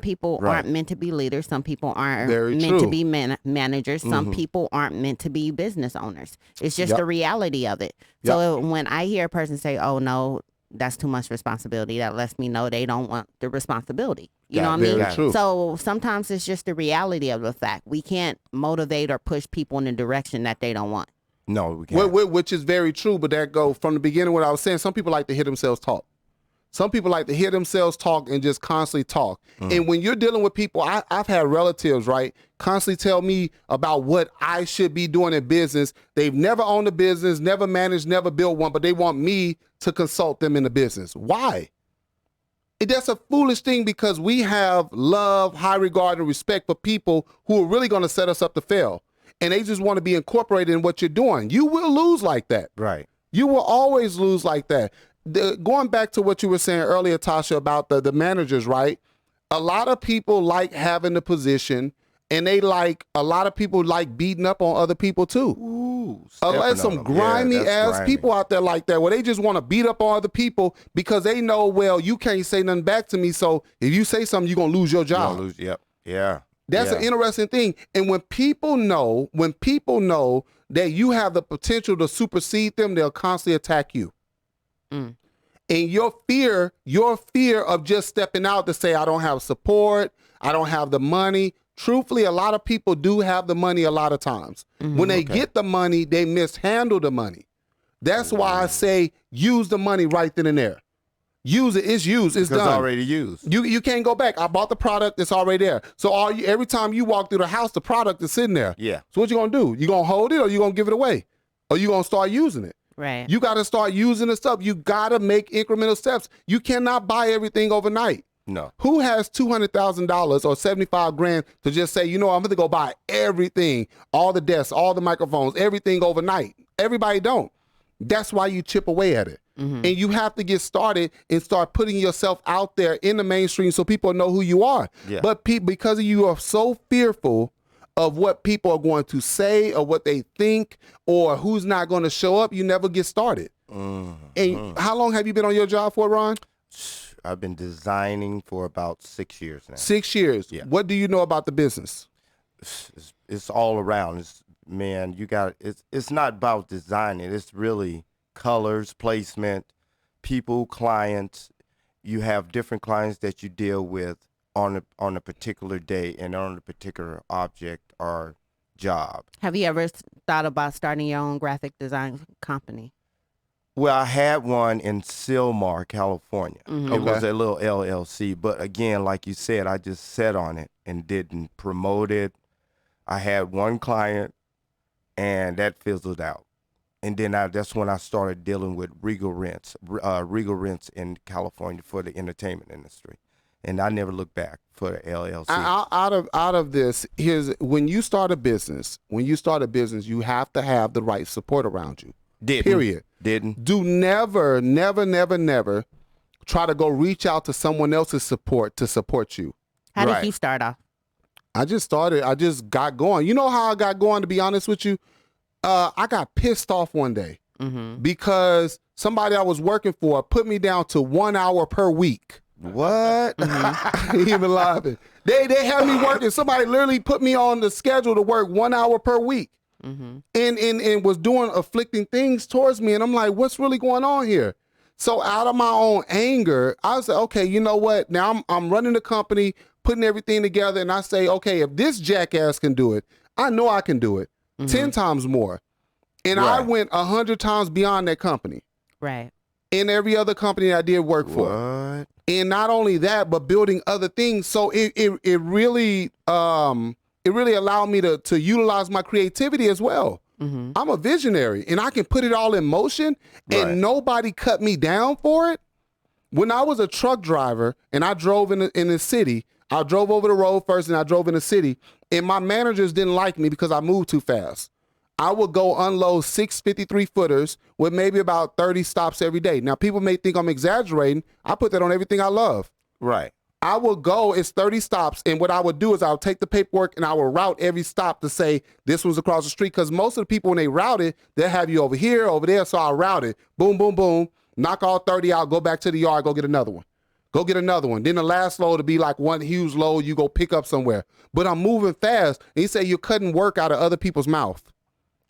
Speaker 3: people aren't meant to be leaders. Some people aren't meant to be managers. Some people aren't meant to be business owners. It's just the reality of it. So when I hear a person say, oh, no, that's too much responsibility, that lets me know they don't want the responsibility. You know what I mean?
Speaker 1: True.
Speaker 3: So sometimes it's just the reality of the fact. We can't motivate or push people in the direction that they don't want.
Speaker 2: No, we can't.
Speaker 1: Which is very true, but that go from the beginning what I was saying. Some people like to hear themselves talk. Some people like to hear themselves talk and just constantly talk. And when you're dealing with people, I've had relatives, right, constantly tell me about what I should be doing in business. They've never owned a business, never managed, never built one, but they want me to consult them in the business. Why? That's a foolish thing, because we have love, high regard, and respect for people who are really going to set us up to fail. And they just want to be incorporated in what you're doing. You will lose like that.
Speaker 2: Right.
Speaker 1: You will always lose like that. Going back to what you were saying earlier, Tosha, about the managers, right? A lot of people like having the position, and a lot of people like beating up on other people too.
Speaker 2: Ooh,
Speaker 1: there's some grimy people out there like that, where they just want to beat up on other people because they know, well, you can't say nothing back to me, so if you say something, you're going to lose your job. That's an interesting thing. And when people know that you have the potential to supersede them, they'll constantly attack you. And your fear of just stepping out to say, I don't have support, I don't have the money. Truthfully, a lot of people do have the money a lot of times. When they get the money, they mishandle the money. That's why I say use the money right then and there. Use it. It's used. It's done.
Speaker 2: It's already used.
Speaker 1: You can't go back. I bought the product. It's already there. So every time you walk through the house, the product is sitting there.
Speaker 2: Yeah.
Speaker 1: So what you gonna do? You gonna hold it, or you gonna give it away, or you gonna start using it?
Speaker 3: Right.
Speaker 1: You got to start using the stuff. You got to make incremental steps. You cannot buy everything overnight.
Speaker 2: No.
Speaker 1: Who has $200,000 or 75 grand to just say, I'm going to go buy everything, all the desks, all the microphones, everything overnight? Everybody don't. That's why you chip away at it. And you have to get started and start putting yourself out there in the mainstream so people know who you are.
Speaker 2: Yeah.
Speaker 1: But because you are so fearful of what people are going to say or what they think or who's not going to show up, you never get started. And how long have you been on your job for, Ron?
Speaker 2: I've been designing for about 6 years now.
Speaker 1: 6 years.
Speaker 2: Yeah.
Speaker 1: What do you know about the business?
Speaker 2: It's all around. It's not about designing. It's really colors, placement, people, clients. You have different clients that you deal with on a particular day and on a particular object or job.
Speaker 3: Have you ever thought about starting your own graphic design company?
Speaker 2: Well, I had one in Sylmar, California. It was a little LLC, but again, like you said, I just sat on it and didn't promote it. I had one client, and that fizzled out. And then that's when I started dealing with Real Rents in California for the entertainment industry. And I never looked back for the LLC.
Speaker 1: Out of this, when you start a business, you have to have the right support around you. Period.
Speaker 2: Didn't.
Speaker 1: Never try to go reach out to someone else's support to support you.
Speaker 3: How did you start off?
Speaker 1: I just got going. You know how I got going, to be honest with you? I got pissed off one day because somebody I was working for put me down to 1 hour per week.
Speaker 2: What?
Speaker 1: Even laughing. They had me working. Somebody literally put me on the schedule to work 1 hour per week. And was doing afflicting things towards me. And I'm like, what's really going on here? So out of my own anger, I was like, okay, you know what? Now I'm running the company, putting everything together. And I say, okay, if this jackass can do it, I know I can do it 10 times more. And I went 100 times beyond that company.
Speaker 3: Right.
Speaker 1: In every other company I did work for.
Speaker 2: What?
Speaker 1: And not only that, but building other things. So it really allowed me to utilize my creativity as well. I'm a visionary and I can put it all in motion and nobody cut me down for it. When I was a truck driver and I drove in the city, I drove over the road first and I drove in the city, and my managers didn't like me because I moved too fast. I would go unload 6 53-footers with maybe about 30 stops every day. Now, people may think I'm exaggerating. I put that on everything I love.
Speaker 2: Right.
Speaker 1: I would go, it's 30 stops, and what I would do is I would take the paperwork and I would route every stop to say this was across the street, because most of the people, when they route it, they'll have you over here, over there, so I'll route it. Boom, boom, boom. Knock all 30 out, go back to the yard, go get another one. Go get another one. Then the last load will be like one huge load you go pick up somewhere. But I'm moving fast, and he said you're cutting work out of other people's mouth.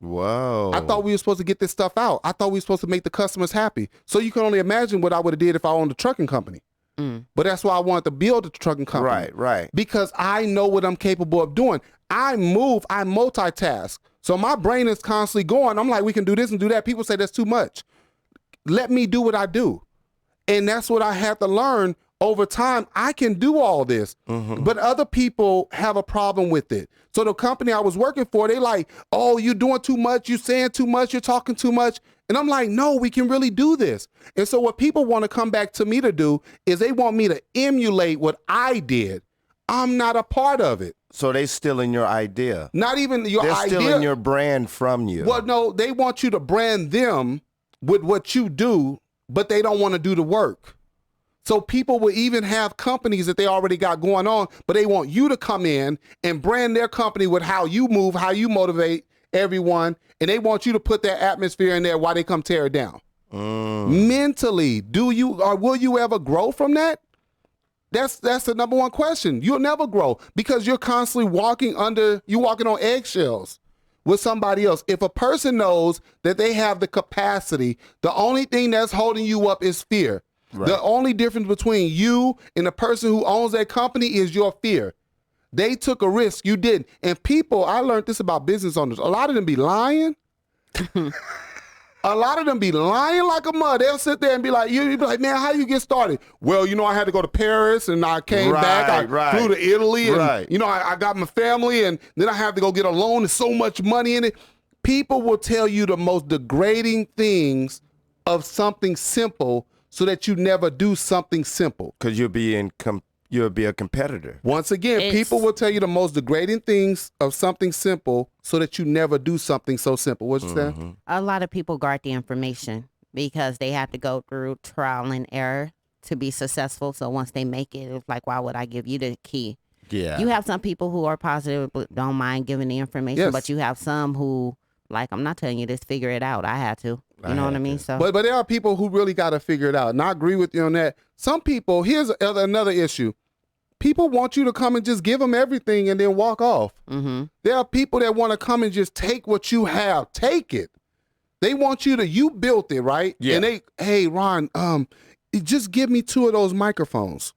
Speaker 2: Whoa.
Speaker 1: I thought we were supposed to get this stuff out. I thought we were supposed to make the customers happy. So you can only imagine what I would have did if I owned a trucking company. But that's why I wanted to build a trucking company.
Speaker 2: Right.
Speaker 1: Because I know what I'm capable of doing. I move, I multitask. So my brain is constantly going. I'm like, we can do this and do that. People say that's too much. Let me do what I do. And that's what I had to learn over time. I can do all this, but other people have a problem with it. So the company I was working for, they like, oh, you're doing too much. You're saying too much. You're talking too much. And I'm like, no, we can really do this. And so what people want to come back to me to do is they want me to emulate what I did. I'm not a part of it.
Speaker 2: So they stealing your idea.
Speaker 1: Not even your idea.
Speaker 2: They're stealing your brand from you.
Speaker 1: Well, no, they want you to brand them with what you do, but they don't want to do the work. So people will even have companies that they already got going on, but they want you to come in and brand their company with how you move, how you motivate everyone, and they want you to put their atmosphere in there while they come tear it down. Mentally, do you or will you ever grow from that? That's the number one question. You'll never grow because you're constantly walking on eggshells with somebody else. If a person knows that they have the capacity, the only thing that's holding you up is fear. Right. The only difference between you and the person who owns that company is your fear. They took a risk. You didn't. And people, I learned this about business owners. A lot of them be lying. A lot of them be lying like a mud. They'll sit there and be like, you be like, man, how you get started? Well, I had to go to Paris and I came back. I flew to Italy and, I got my family and then I have to go get a loan. There's so much money in it. People will tell you the most degrading things of something simple so that you never do something simple.
Speaker 2: Because you'll be a competitor.
Speaker 1: Once again, people will tell you the most degrading things of something simple so that you never do something so simple. What's you saying?
Speaker 3: A lot of people guard the information because they have to go through trial and error to be successful. So once they make it, it's like, why would I give you the key?
Speaker 2: Yeah.
Speaker 3: You have some people who are positive but don't mind giving the information, but you have some who, like, I'm not telling you this, figure it out. I had to. You know what I mean? So,
Speaker 1: but there are people who really got to figure it out. And I agree with you on that. Some people, here's another issue. People want you to come and just give them everything and then walk off.
Speaker 3: Mm-hmm.
Speaker 1: There are people that want to come and just take what you have. Take it. They want you built it, right?
Speaker 2: Yeah.
Speaker 1: And hey, Ron, just give me 2 of those microphones.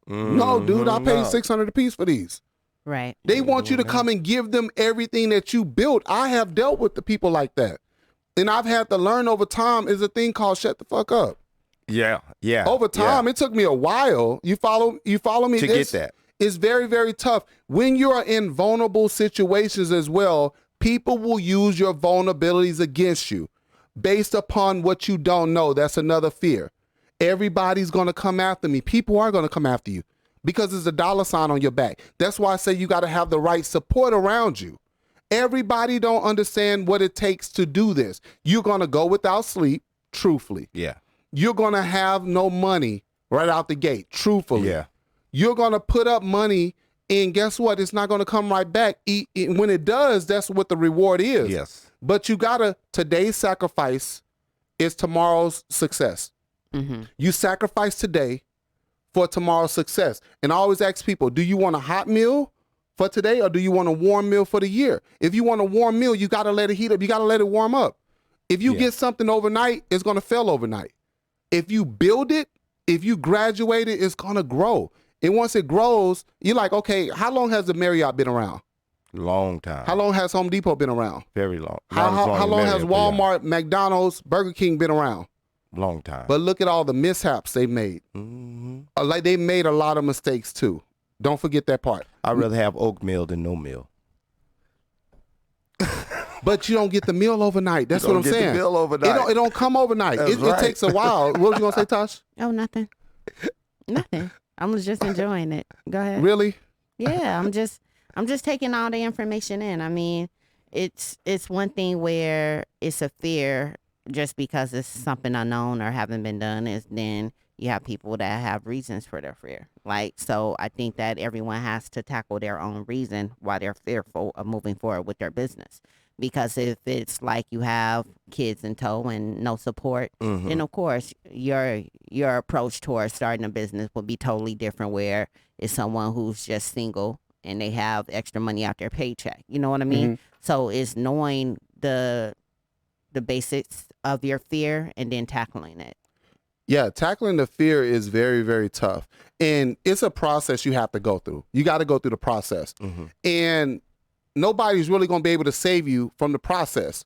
Speaker 1: No, dude, I paid $600 a piece for these.
Speaker 3: Right.
Speaker 1: They want you to come and give them everything that you built. I have dealt with the people like that. And I've had to learn over time is a thing called shut the fuck up.
Speaker 2: Yeah.
Speaker 1: Over time, it took me a while. You follow me?
Speaker 2: To get that.
Speaker 1: It's very, very tough. When you're in vulnerable situations as well, people will use your vulnerabilities against you based upon what you don't know. That's another fear. Everybody's going to come after me. People are going to come after you because there's a dollar sign on your back. That's why I say you got to have the right support around you. Everybody don't understand what it takes to do this. You're going to go without sleep, truthfully.
Speaker 2: Yeah.
Speaker 1: You're going to have no money right out the gate, truthfully.
Speaker 2: Yeah.
Speaker 1: You're going to put up money, and guess what? It's not going to come right back. When it does, that's what the reward is.
Speaker 2: Yes.
Speaker 1: But you got to, today's sacrifice is tomorrow's success.
Speaker 3: Mm-hmm.
Speaker 1: You sacrifice today for tomorrow's success. And I always ask people, do you want a hot meal for today or do you want a warm meal for the year? If you want a warm meal, you got to let it heat up. You got to let it warm up. If you get something overnight, it's going to fail overnight. If you build it, if you graduate it, it's going to grow. And once it grows, you're like, okay, how long has the Marriott been around?
Speaker 2: Long time.
Speaker 1: How long has Home Depot been around?
Speaker 2: Very long.
Speaker 1: How long has Walmart, McDonald's, Burger King been around?
Speaker 2: Long time.
Speaker 1: But look at all the mishaps they made.
Speaker 2: Mm-hmm.
Speaker 1: Like they made a lot of mistakes too. Don't forget that part.
Speaker 2: I'd rather have oatmeal than no meal.
Speaker 1: But you don't get the meal overnight. That's what I'm saying.
Speaker 2: The meal overnight.
Speaker 1: It don't come overnight. It takes a while. What was you gonna say, Tosh?
Speaker 3: Oh, nothing. Nothing. I was just enjoying it. Go ahead.
Speaker 1: Really?
Speaker 3: Yeah, I'm just taking all the information in. I mean, it's one thing where it's a fear just because it's something unknown or haven't been done, is then you have people that have reasons for their fear. Like, so I think that everyone has to tackle their own reason why they're fearful of moving forward with their business. Because if it's like you have kids in tow and no support, then of course your approach towards starting a business will be totally different, where it's someone who's just single and they have extra money out their paycheck. You know what I mean? So it's knowing the basics of your fear and then tackling it.
Speaker 1: Yeah, tackling the fear is very, very tough. And it's a process you have to go through. You got to go through the process. And nobody's really going to be able to save you from the process.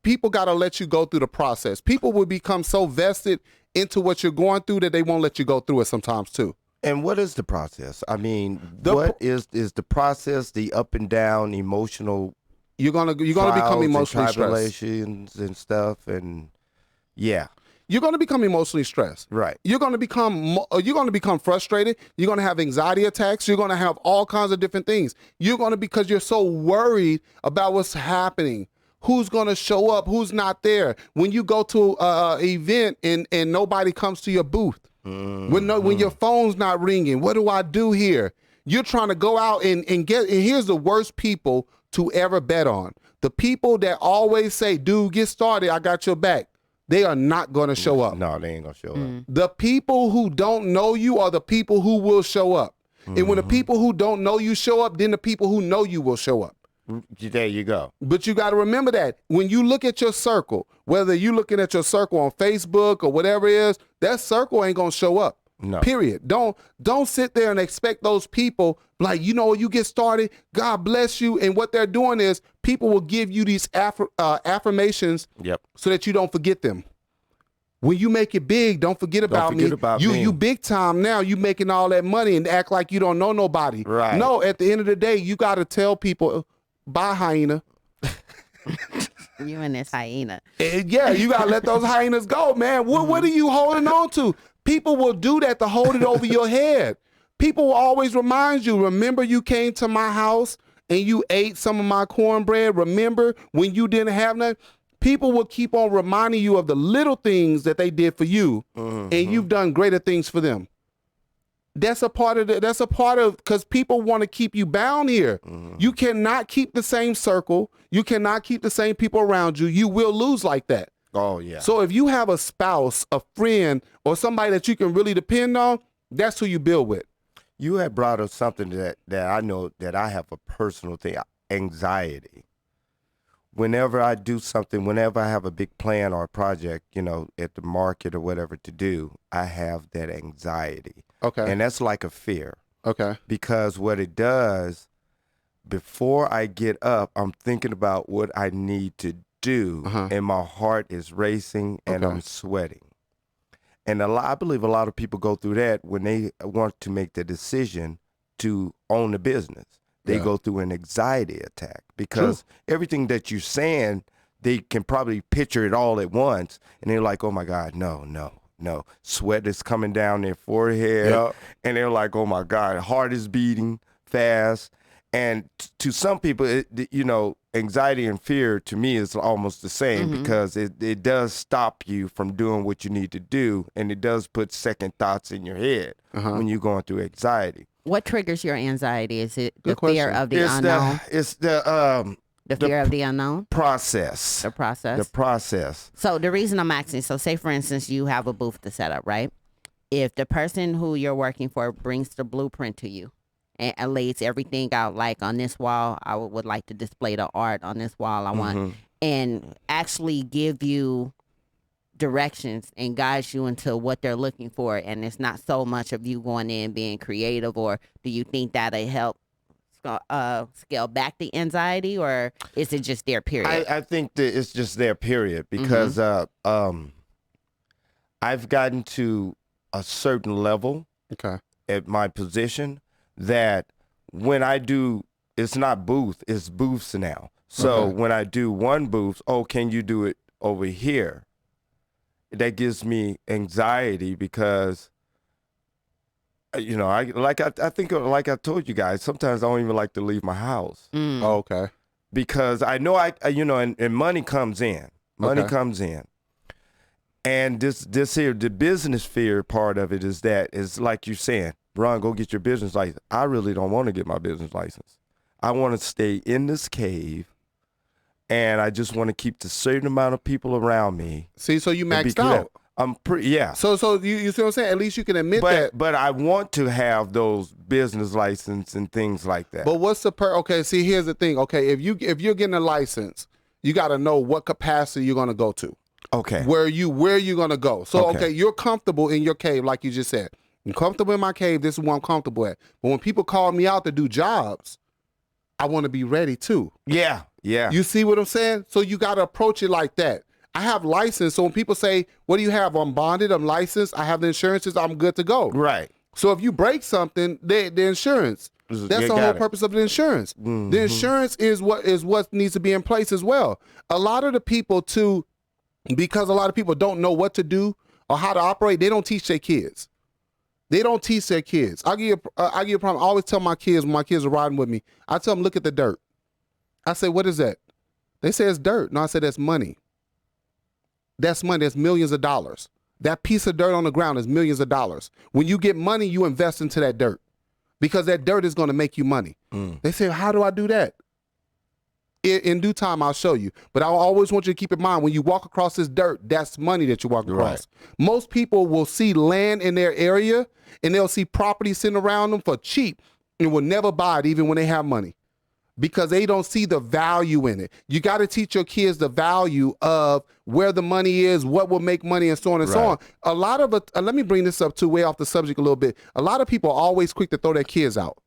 Speaker 1: People got to let you go through the process. People will become so vested into what you're going through that they won't let you go through it sometimes too.
Speaker 2: And what is the process? I mean, what is the process, the up and down emotional
Speaker 1: You're gonna become emotionally stressed
Speaker 2: and stuff, and
Speaker 1: you're going to become emotionally stressed.
Speaker 2: Right.
Speaker 1: You're going to become frustrated. You're going to have anxiety attacks. You're going to have all kinds of different things. Because you're so worried about what's happening. Who's going to show up? Who's not there? When you go to an event and nobody comes to your booth. When your phone's not ringing. What do I do here? You're trying to go out and here's the worst people to ever bet on. The people that always say, dude, get started. I got your back. They are not going to show up.
Speaker 2: No, they ain't going to show up.
Speaker 1: The people who don't know you are the people who will show up. And when the people who don't know you show up, then the people who know you will show up.
Speaker 2: There you go.
Speaker 1: But you got to remember that when you look at your circle, whether you're looking at your circle on Facebook or whatever it is, that circle ain't going to show up.
Speaker 2: No.
Speaker 1: Period. Don't sit there and expect those people, like, you get started, God bless you. And what they're doing is people will give you these affirmations so that you don't forget them. When you make it big, don't forget about me. You big time now. You making all that money and act like you don't know nobody.
Speaker 2: Right.
Speaker 1: No, at the end of the day, you got to tell people, bye, hyena.
Speaker 3: You and this hyena.
Speaker 1: Yeah, you got to let those hyenas go, man. What are you holding on to? People will do that to hold it over your head. People will always remind you, remember you came to my house and you ate some of my cornbread? Remember when you didn't have nothing? People will keep on reminding you of the little things that they did for you, and you've done greater things for them. That's a part of because people want to keep you bound here. You cannot keep the same circle. You cannot keep the same people around you. You will lose like that.
Speaker 2: Oh, yeah.
Speaker 1: So if you have a spouse, a friend, or somebody that you can really depend on, that's who you build with.
Speaker 2: You had brought up something that I know that I have a personal thing, anxiety. Whenever I do something, whenever I have a big plan or a project, at the market or whatever to do, I have that anxiety.
Speaker 1: Okay.
Speaker 2: And that's like a fear.
Speaker 1: Okay.
Speaker 2: Because what it does, before I get up, I'm thinking about what I need to do, and my heart is racing and I'm sweating. And I believe a lot of people go through that when they want to make the decision to own a business. They go through an anxiety attack because everything that you're saying, they can probably picture it all at once. And they're like, oh, my God, no. Sweat is coming down their forehead. Yep. And they're like, oh, my God, heart is beating fast. And to some people, anxiety and fear to me is almost the same because it does stop you from doing what you need to do. And it does put second thoughts in your head when you're going through anxiety.
Speaker 3: What triggers your anxiety? Is it the fear of the unknown?
Speaker 2: It's the
Speaker 3: fear of the unknown?
Speaker 2: Process.
Speaker 3: The process?
Speaker 2: The process.
Speaker 3: So the reason I'm asking, so say, for instance, you have a booth to set up, right? If the person who you're working for brings the blueprint to you and lays everything out, like on this wall, I would like to display the art on this wall I want, and actually give you directions and guides you into what they're looking for, and it's not so much of you going in being creative, or do you think that'll help scale back the anxiety, or is it just their period?
Speaker 2: I think that it's just their period because I've gotten to a certain level at my position that when I do, it's not booth, it's booths now. So when I do one booth, can you do it over here? That gives me anxiety because, I think like I told you guys, sometimes I don't even like to leave my house.
Speaker 1: Oh, okay.
Speaker 2: Because I know and money comes in. Money comes in. And this here, the business fear part of it is like you're saying, Ron, go get your business license. I really don't want to get my business license. I want to stay in this cave. And I just want to keep the certain amount of people around me.
Speaker 1: See, so you maxed out.
Speaker 2: I'm pretty, yeah.
Speaker 1: So you see what I'm saying? At least you can admit that.
Speaker 2: But I want to have those business license and things like that.
Speaker 1: But what's the okay, see, here's the thing. Okay, if you're getting a license, you got to know what capacity you're going to go to.
Speaker 2: Okay.
Speaker 1: Where you're going to go. So, okay, you're comfortable in your cave, like you just said. I'm comfortable in my cave. This is where I'm comfortable at. But when people call me out to do jobs, I want to be ready too.
Speaker 2: Yeah. Yeah.
Speaker 1: You see what I'm saying? So you got to approach it like that. I have license. So when people say, what do you have? I'm bonded. I'm licensed. I have the insurances. I'm good to go.
Speaker 2: Right.
Speaker 1: So if you break something, the insurance, that's the whole purpose of the insurance. The insurance is what needs to be in place as well. A lot of the people too, because a lot of people don't know what to do or how to operate, they don't teach their kids. They don't teach their kids. I'll give you a problem. I always tell my kids when my kids are riding with me, I tell them, look at the dirt. I say, what is that? They say it's dirt. No, I said, that's money. That's money. That's millions of dollars. That piece of dirt on the ground is millions of dollars. When you get money, you invest into that dirt because that dirt is going to make you money. They say, how do I do that? In due time, I'll show you. But I always want you to keep in mind, when you walk across this dirt, that's money that you walk across. Right. Most people will see land in their area and they'll see property sitting around them for cheap and will never buy it even when they have money. because they don't see the value in it. You got to teach your kids the value of where the money is, what will make money, and so on and so on. A lot of it, let me bring this up too, way off the subject a little bit. A lot of people are always quick to throw their kids out.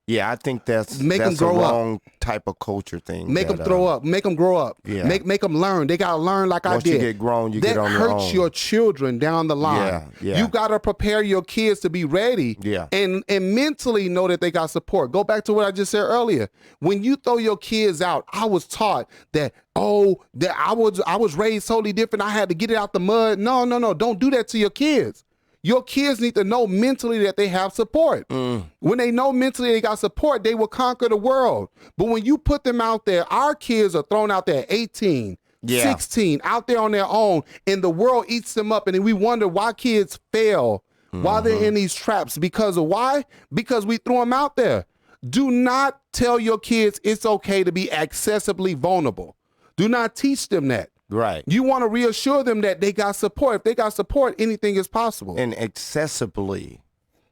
Speaker 2: Yeah, I think that's
Speaker 1: them grow
Speaker 2: a wrong type of culture thing.
Speaker 1: Make them throw up. Make them grow up.
Speaker 2: Yeah.
Speaker 1: Make them learn. They got to learn like I did.
Speaker 2: Once you get grown, you get on your own. That
Speaker 1: hurts your children down the line.
Speaker 2: Yeah.
Speaker 1: You got to prepare your kids to be ready and mentally know that they got support. Go back to what I just said earlier. When you throw your kids out, I was taught that, that I was raised totally different. I had to get it out the mud. No. Don't do that to your kids. Your kids need to know mentally that they have support. When they know mentally they got support, they will conquer the world. But when you put them out there, our kids are thrown out there 18, 16, out there on their own, and the world eats them up. And then we wonder why kids fail, why they're in these traps. Because of why? Because we threw them out there. Do not tell your kids it's okay to be accessibly vulnerable. Do not teach them that.
Speaker 2: Right.
Speaker 1: You want to reassure them that they got support. If they got support, anything is possible.
Speaker 2: And accessibly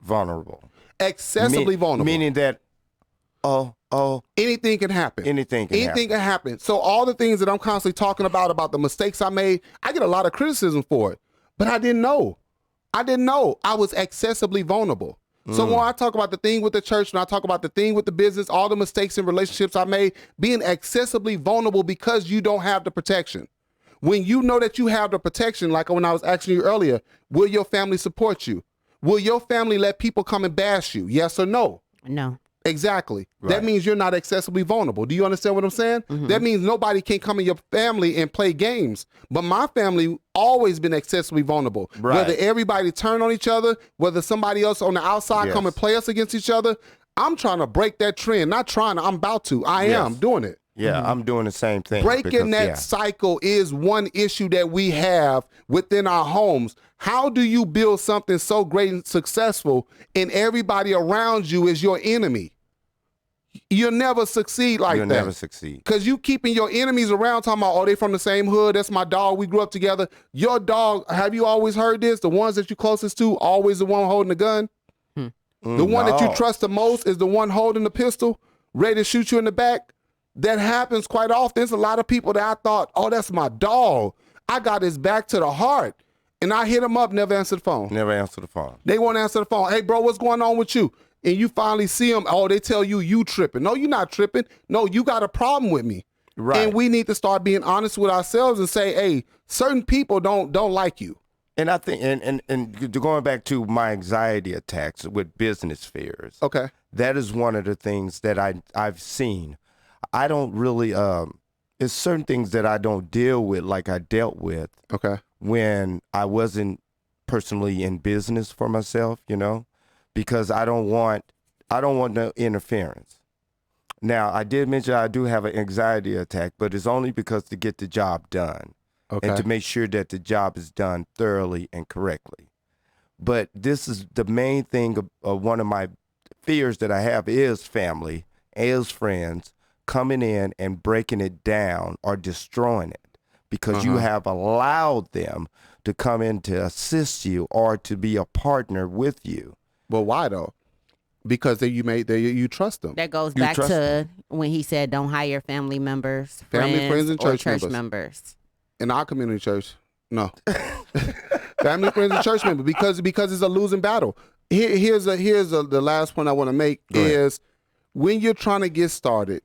Speaker 2: vulnerable.
Speaker 1: Accessibly vulnerable.
Speaker 2: Meaning that,
Speaker 1: anything can happen.
Speaker 2: Anything can happen.
Speaker 1: So all the things that I'm constantly talking about the mistakes I made, I get a lot of criticism for it. But I didn't know. I was accessibly vulnerable. So when I talk about the thing with the church, when I talk about the thing with the business, all the mistakes and relationships I made, being accessibly vulnerable because you don't have the protection. When you know that you have the protection, like when I was asking you earlier, will your family support you? Will your family let people come and bash you? Yes or no?
Speaker 3: No.
Speaker 1: Exactly.
Speaker 2: Right.
Speaker 1: That means you're not accessibly vulnerable. Do you understand what I'm saying? That means nobody can come in your family and play games. But my family always been accessibly vulnerable.
Speaker 2: Right.
Speaker 1: Whether everybody turn on each other, whether somebody else on the outside come and play us against each other, I'm trying to break that trend. Not trying to, I'm about to. I am doing it.
Speaker 2: Yeah, I'm doing the same thing.
Speaker 1: Breaking that cycle is one issue that we have within our homes. How do you build something so great and successful and everybody around you is your enemy? You'll never succeed like that.
Speaker 2: You'll never succeed.
Speaker 1: Because you keeping your enemies around talking about, they from the same hood. That's my dog. We grew up together. Your dog, have you always heard this? The ones that you closest to, always the one holding the gun? The one that you trust the most is the one holding the pistol, ready to shoot you in the back? That happens quite often. There's a lot of people that I thought, that's my dog. I got his back to the heart. And I hit them up, never answer the phone.
Speaker 2: Never answer the phone.
Speaker 1: They won't answer the phone. Hey, bro, what's going on with you? And you finally see them. They tell you tripping. No, you're not tripping. No, you got a problem with me.
Speaker 2: Right.
Speaker 1: And we need to start being honest with ourselves and say, hey, certain people don't like you.
Speaker 2: And I think, and going back to my anxiety attacks with business fears.
Speaker 1: Okay.
Speaker 2: That is one of the things that I've seen. I don't really, it's certain things that I don't deal with like I dealt with when I wasn't personally in business for myself, because I don't want no interference. Now, I did mention I do have an anxiety attack, but it's only because to get the job done and to make sure that the job is done thoroughly and correctly. But this is the main thing of one of my fears that I have is family, is friends, coming in and breaking it down or destroying it because you have allowed them to come in to assist you or to be a partner with you.
Speaker 1: Well, why though? Because you trust them.
Speaker 3: That goes back to when he said don't hire family members,
Speaker 1: friends, and
Speaker 3: church
Speaker 1: members. In our community church, no. Family, friends, and church members because it's a losing battle. Here's the last point I want to make is when you're trying to get started,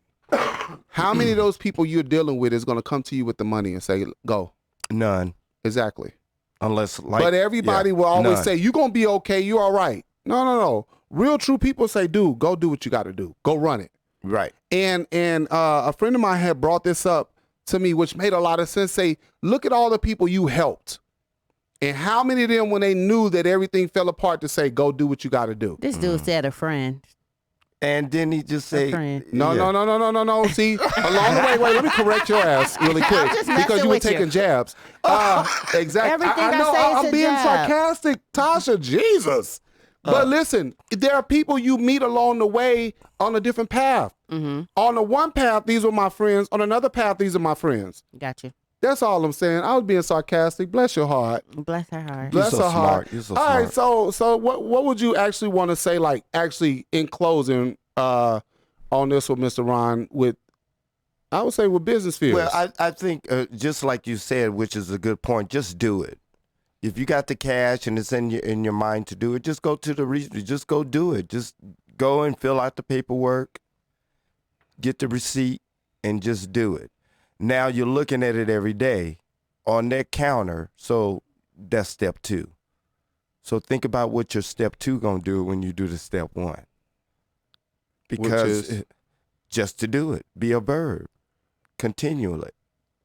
Speaker 1: how many of those people you're dealing with is going to come to you with the money and say, go?
Speaker 2: None.
Speaker 1: Exactly.
Speaker 2: Unless
Speaker 1: but everybody will always say, you're going to be okay. You're all right. No. Real true people say, dude, go do what you got to do. Go run it.
Speaker 2: Right.
Speaker 1: And a friend of mine had brought this up to me, which made a lot of sense. Say, look at all the people you helped. And how many of them, when they knew that everything fell apart, to say, go do what you got to do?
Speaker 3: This dude said a friend.
Speaker 2: And then he just say,
Speaker 1: no. See, along the way, wait, let me correct your ass really quick because you were taking jabs. Exactly.
Speaker 3: Everything
Speaker 1: I know I'm being
Speaker 3: jab.
Speaker 1: sarcastic, Tasha. Jesus. But listen, there are people you meet along the way on a different path. On the one path, these were my friends. On another path, these are my friends.
Speaker 3: Got you.
Speaker 1: That's all I'm saying. I was being sarcastic. Bless your heart.
Speaker 3: Bless her heart.
Speaker 1: Bless her heart.
Speaker 2: You're so
Speaker 1: all
Speaker 2: smart.
Speaker 1: right, so what would you actually want to say, like actually in closing, on this one, Mr. Ron, I would say with business fears.
Speaker 2: Well, I think just like you said, which is a good point, just do it. If you got the cash and it's in your mind to do it, just go to the region. Just go do it. Just go and fill out the paperwork, get the receipt, and just do it. Now you're looking at it every day on that counter, so that's step 2. So think about what your step 2 gonna do when you do the step 1. Because just to do it, be a verb, continually,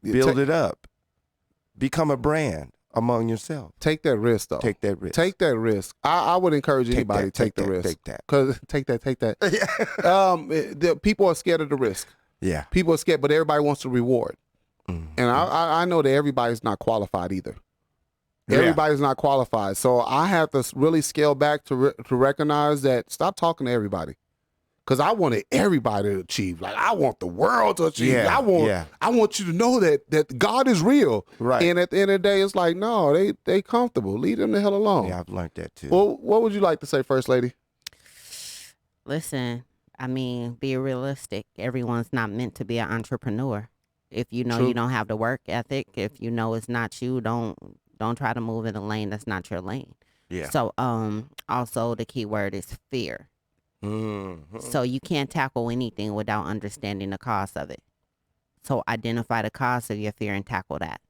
Speaker 2: build it up, become a brand among yourself.
Speaker 1: Take that risk, though.
Speaker 2: Take that risk.
Speaker 1: Take that risk. I would encourage anybody to take the risk.
Speaker 2: Take that.
Speaker 1: Because take that. The people are scared of the risk.
Speaker 2: Yeah.
Speaker 1: People are scared, but everybody wants the reward. And I know that everybody's not qualified either. Everybody's not qualified. So I have to really scale back to recognize that stop talking to everybody. Because I wanted everybody to achieve. Like, I want the world to achieve. I want you to know that God is real.
Speaker 2: Right.
Speaker 1: And at the end of the day, it's like, no, they comfortable. Leave them the hell alone.
Speaker 2: Yeah, I've learned that too.
Speaker 1: Well, what would you like to say, First Lady?
Speaker 3: Listen, I mean, be realistic. Everyone's not meant to be an entrepreneur. If you know
Speaker 1: True.
Speaker 3: you don't have the work ethic, if you know it's not you, don't try to move in a lane that's not your lane.
Speaker 2: Yeah.
Speaker 3: So also the key word is fear. So you can't tackle anything without understanding the cause of it. So identify the cause of your fear and tackle that.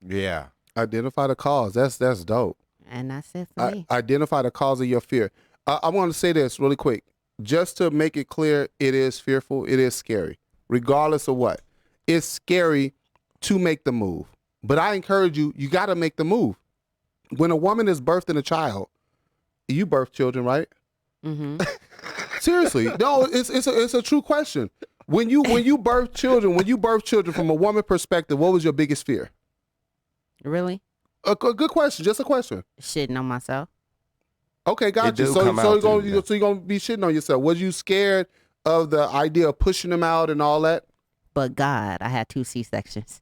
Speaker 2: Yeah.
Speaker 1: Identify the cause. That's dope.
Speaker 3: And that's it for me.
Speaker 1: Identify the cause of your fear. I want to say this really quick. Just to make it clear, it is fearful. It is scary. Regardless of what. It's scary to make the move. But I encourage you, you got to make the move. When a woman is birthing a child, you birth children, right?
Speaker 3: Mm-hmm.
Speaker 1: Seriously, no, it's a true question. When you birth children from a woman perspective, what was your biggest fear?
Speaker 3: Really?
Speaker 1: A good question, just a question.
Speaker 3: Shitting on myself.
Speaker 1: Okay, got you. So you're gonna be shitting on yourself. Was you scared of the idea of pushing them out and all that?
Speaker 3: But God, I had 2 C-sections.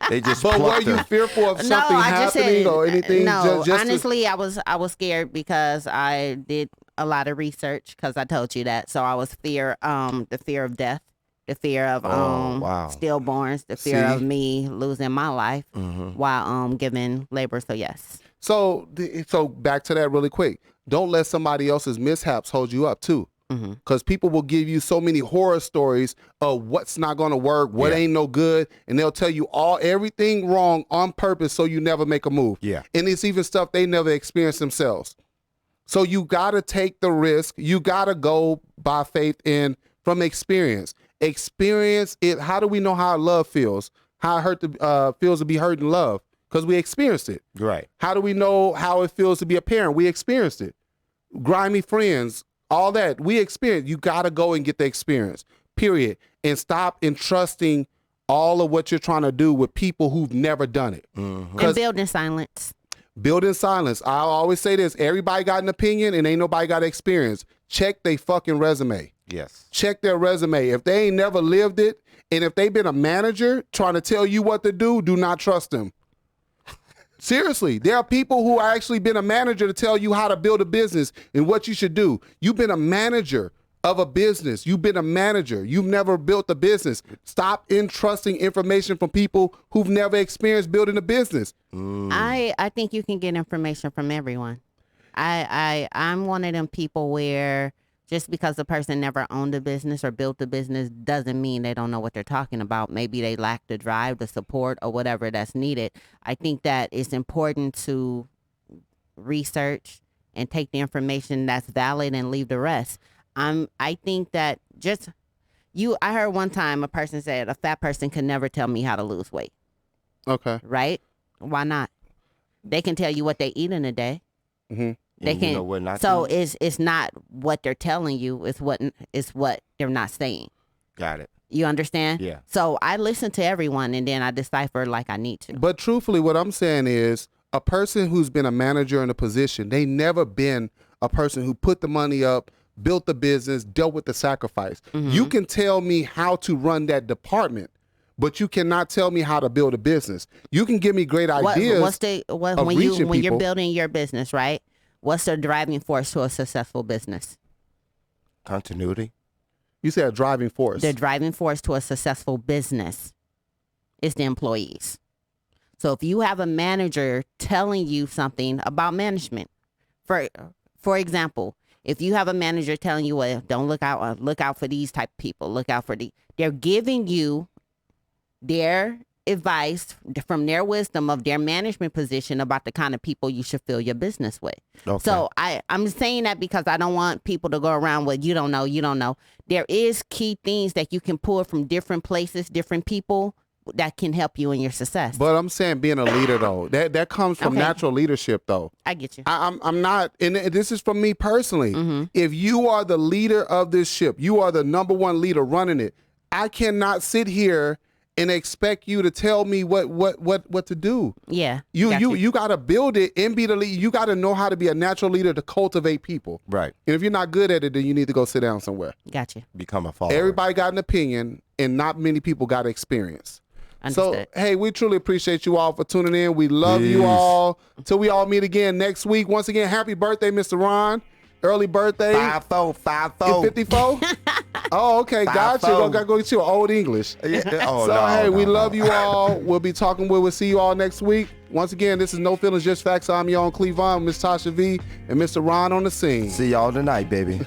Speaker 2: They just.
Speaker 1: But were you fearful of something happening or anything?
Speaker 3: No, honestly, I was scared because I did a lot of research because I told you that. So I was the fear of death, the fear of stillborns, the fear of me losing my life while giving labor. So yes. So
Speaker 1: back to that really quick. Don't let somebody else's mishaps hold you up too. Because people will give you so many horror stories of what's not going to work, what ain't no good, and they'll tell you everything wrong on purpose so you never make a move.
Speaker 2: Yeah.
Speaker 1: And it's even stuff they never experienced themselves. So you got to take the risk. You got to go by faith and from experience. Experience it. How do we know how love feels? How it feels to be hurt in love? Because we experienced it.
Speaker 2: Right.
Speaker 1: How do we know how it feels to be a parent? We experienced it. Grimy friends. All that we experience, you got to go and get the experience, period. And stop entrusting all of what you're trying to do with people who've never done it.
Speaker 3: And build in silence.
Speaker 1: Build in silence. I always say this. Everybody got an opinion and ain't nobody got experience. Check their fucking resume.
Speaker 2: Yes.
Speaker 1: Check their resume. If they ain't never lived it, and if they've been a manager trying to tell you what to do not trust them. Seriously, there are people who actually been a manager to tell you how to build a business and what you should do. You've been a manager of a business. You've been a manager. You've never built a business. Stop entrusting information from people who've never experienced building a business.
Speaker 3: I think you can get information from everyone. I'm one of them people where just because the person never owned a business or built a business doesn't mean they don't know what they're talking about. Maybe they lack the drive, the support, or whatever that's needed. I think that it's important to research and take the information that's valid and leave the rest. I think that I heard one time a person said a fat person can never tell me how to lose weight.
Speaker 1: Okay.
Speaker 3: Right? Why not? They can tell you what they eat in a day.
Speaker 1: Mm-hmm.
Speaker 3: They can. So it's not what they're telling you. It's what they're not saying.
Speaker 2: Got it.
Speaker 3: You understand?
Speaker 2: Yeah.
Speaker 3: So I listen to everyone and then I decipher like I need to.
Speaker 1: But truthfully, what I'm saying is a person who's been a manager in a position, they never been a person who put the money up, built the business, dealt with the sacrifice. Mm-hmm. You can tell me how to run that department, but you cannot tell me how to build a business. You can give me great ideas.
Speaker 3: When you're building your business, right? What's the driving force to a successful business?
Speaker 2: Continuity.
Speaker 1: You said driving force.
Speaker 3: The driving force to a successful business is the employees. So if you have a manager telling you something about management, for example, if you have a manager telling you, well, don't look out for these type of people, look out for they're giving you their advice from their wisdom of their management position about the kind of people you should fill your business with. Okay. So I'm saying that because I don't want people to go around with, you don't know. There is key things that you can pull from different places, different people that can help you in your success.
Speaker 1: But I'm saying being a leader, though, that comes from natural leadership, though.
Speaker 3: I get you.
Speaker 1: I'm not, and this is from me personally. Mm-hmm. If you are the leader of this ship, you are the number one leader running it. I cannot sit here and expect you to tell me what to do.
Speaker 3: Yeah.
Speaker 1: You got to build it and be the leader. You got to know how to be a natural leader to cultivate people.
Speaker 2: Right.
Speaker 1: And if you're not good at it, then you need to go sit down somewhere.
Speaker 3: Gotcha.
Speaker 2: Become a follower.
Speaker 1: Everybody got an opinion, and not many people got experience.
Speaker 3: Understood.
Speaker 1: So, hey, we truly appreciate you all for tuning in. We love you all. Till we all meet again next week. Once again, happy birthday, Mr. Ron. Early birthday.
Speaker 2: 54.
Speaker 1: 54? Oh, okay. Gotcha. Gotta go get you an old English.
Speaker 2: Yeah.
Speaker 1: We love you all. We'll be talking. We'll see you all next week. Once again, this is No Feelings, Just Facts. I'm your own Clevonne, Miss Tosha V, and Mr. Ron on the scene.
Speaker 2: See y'all tonight, baby.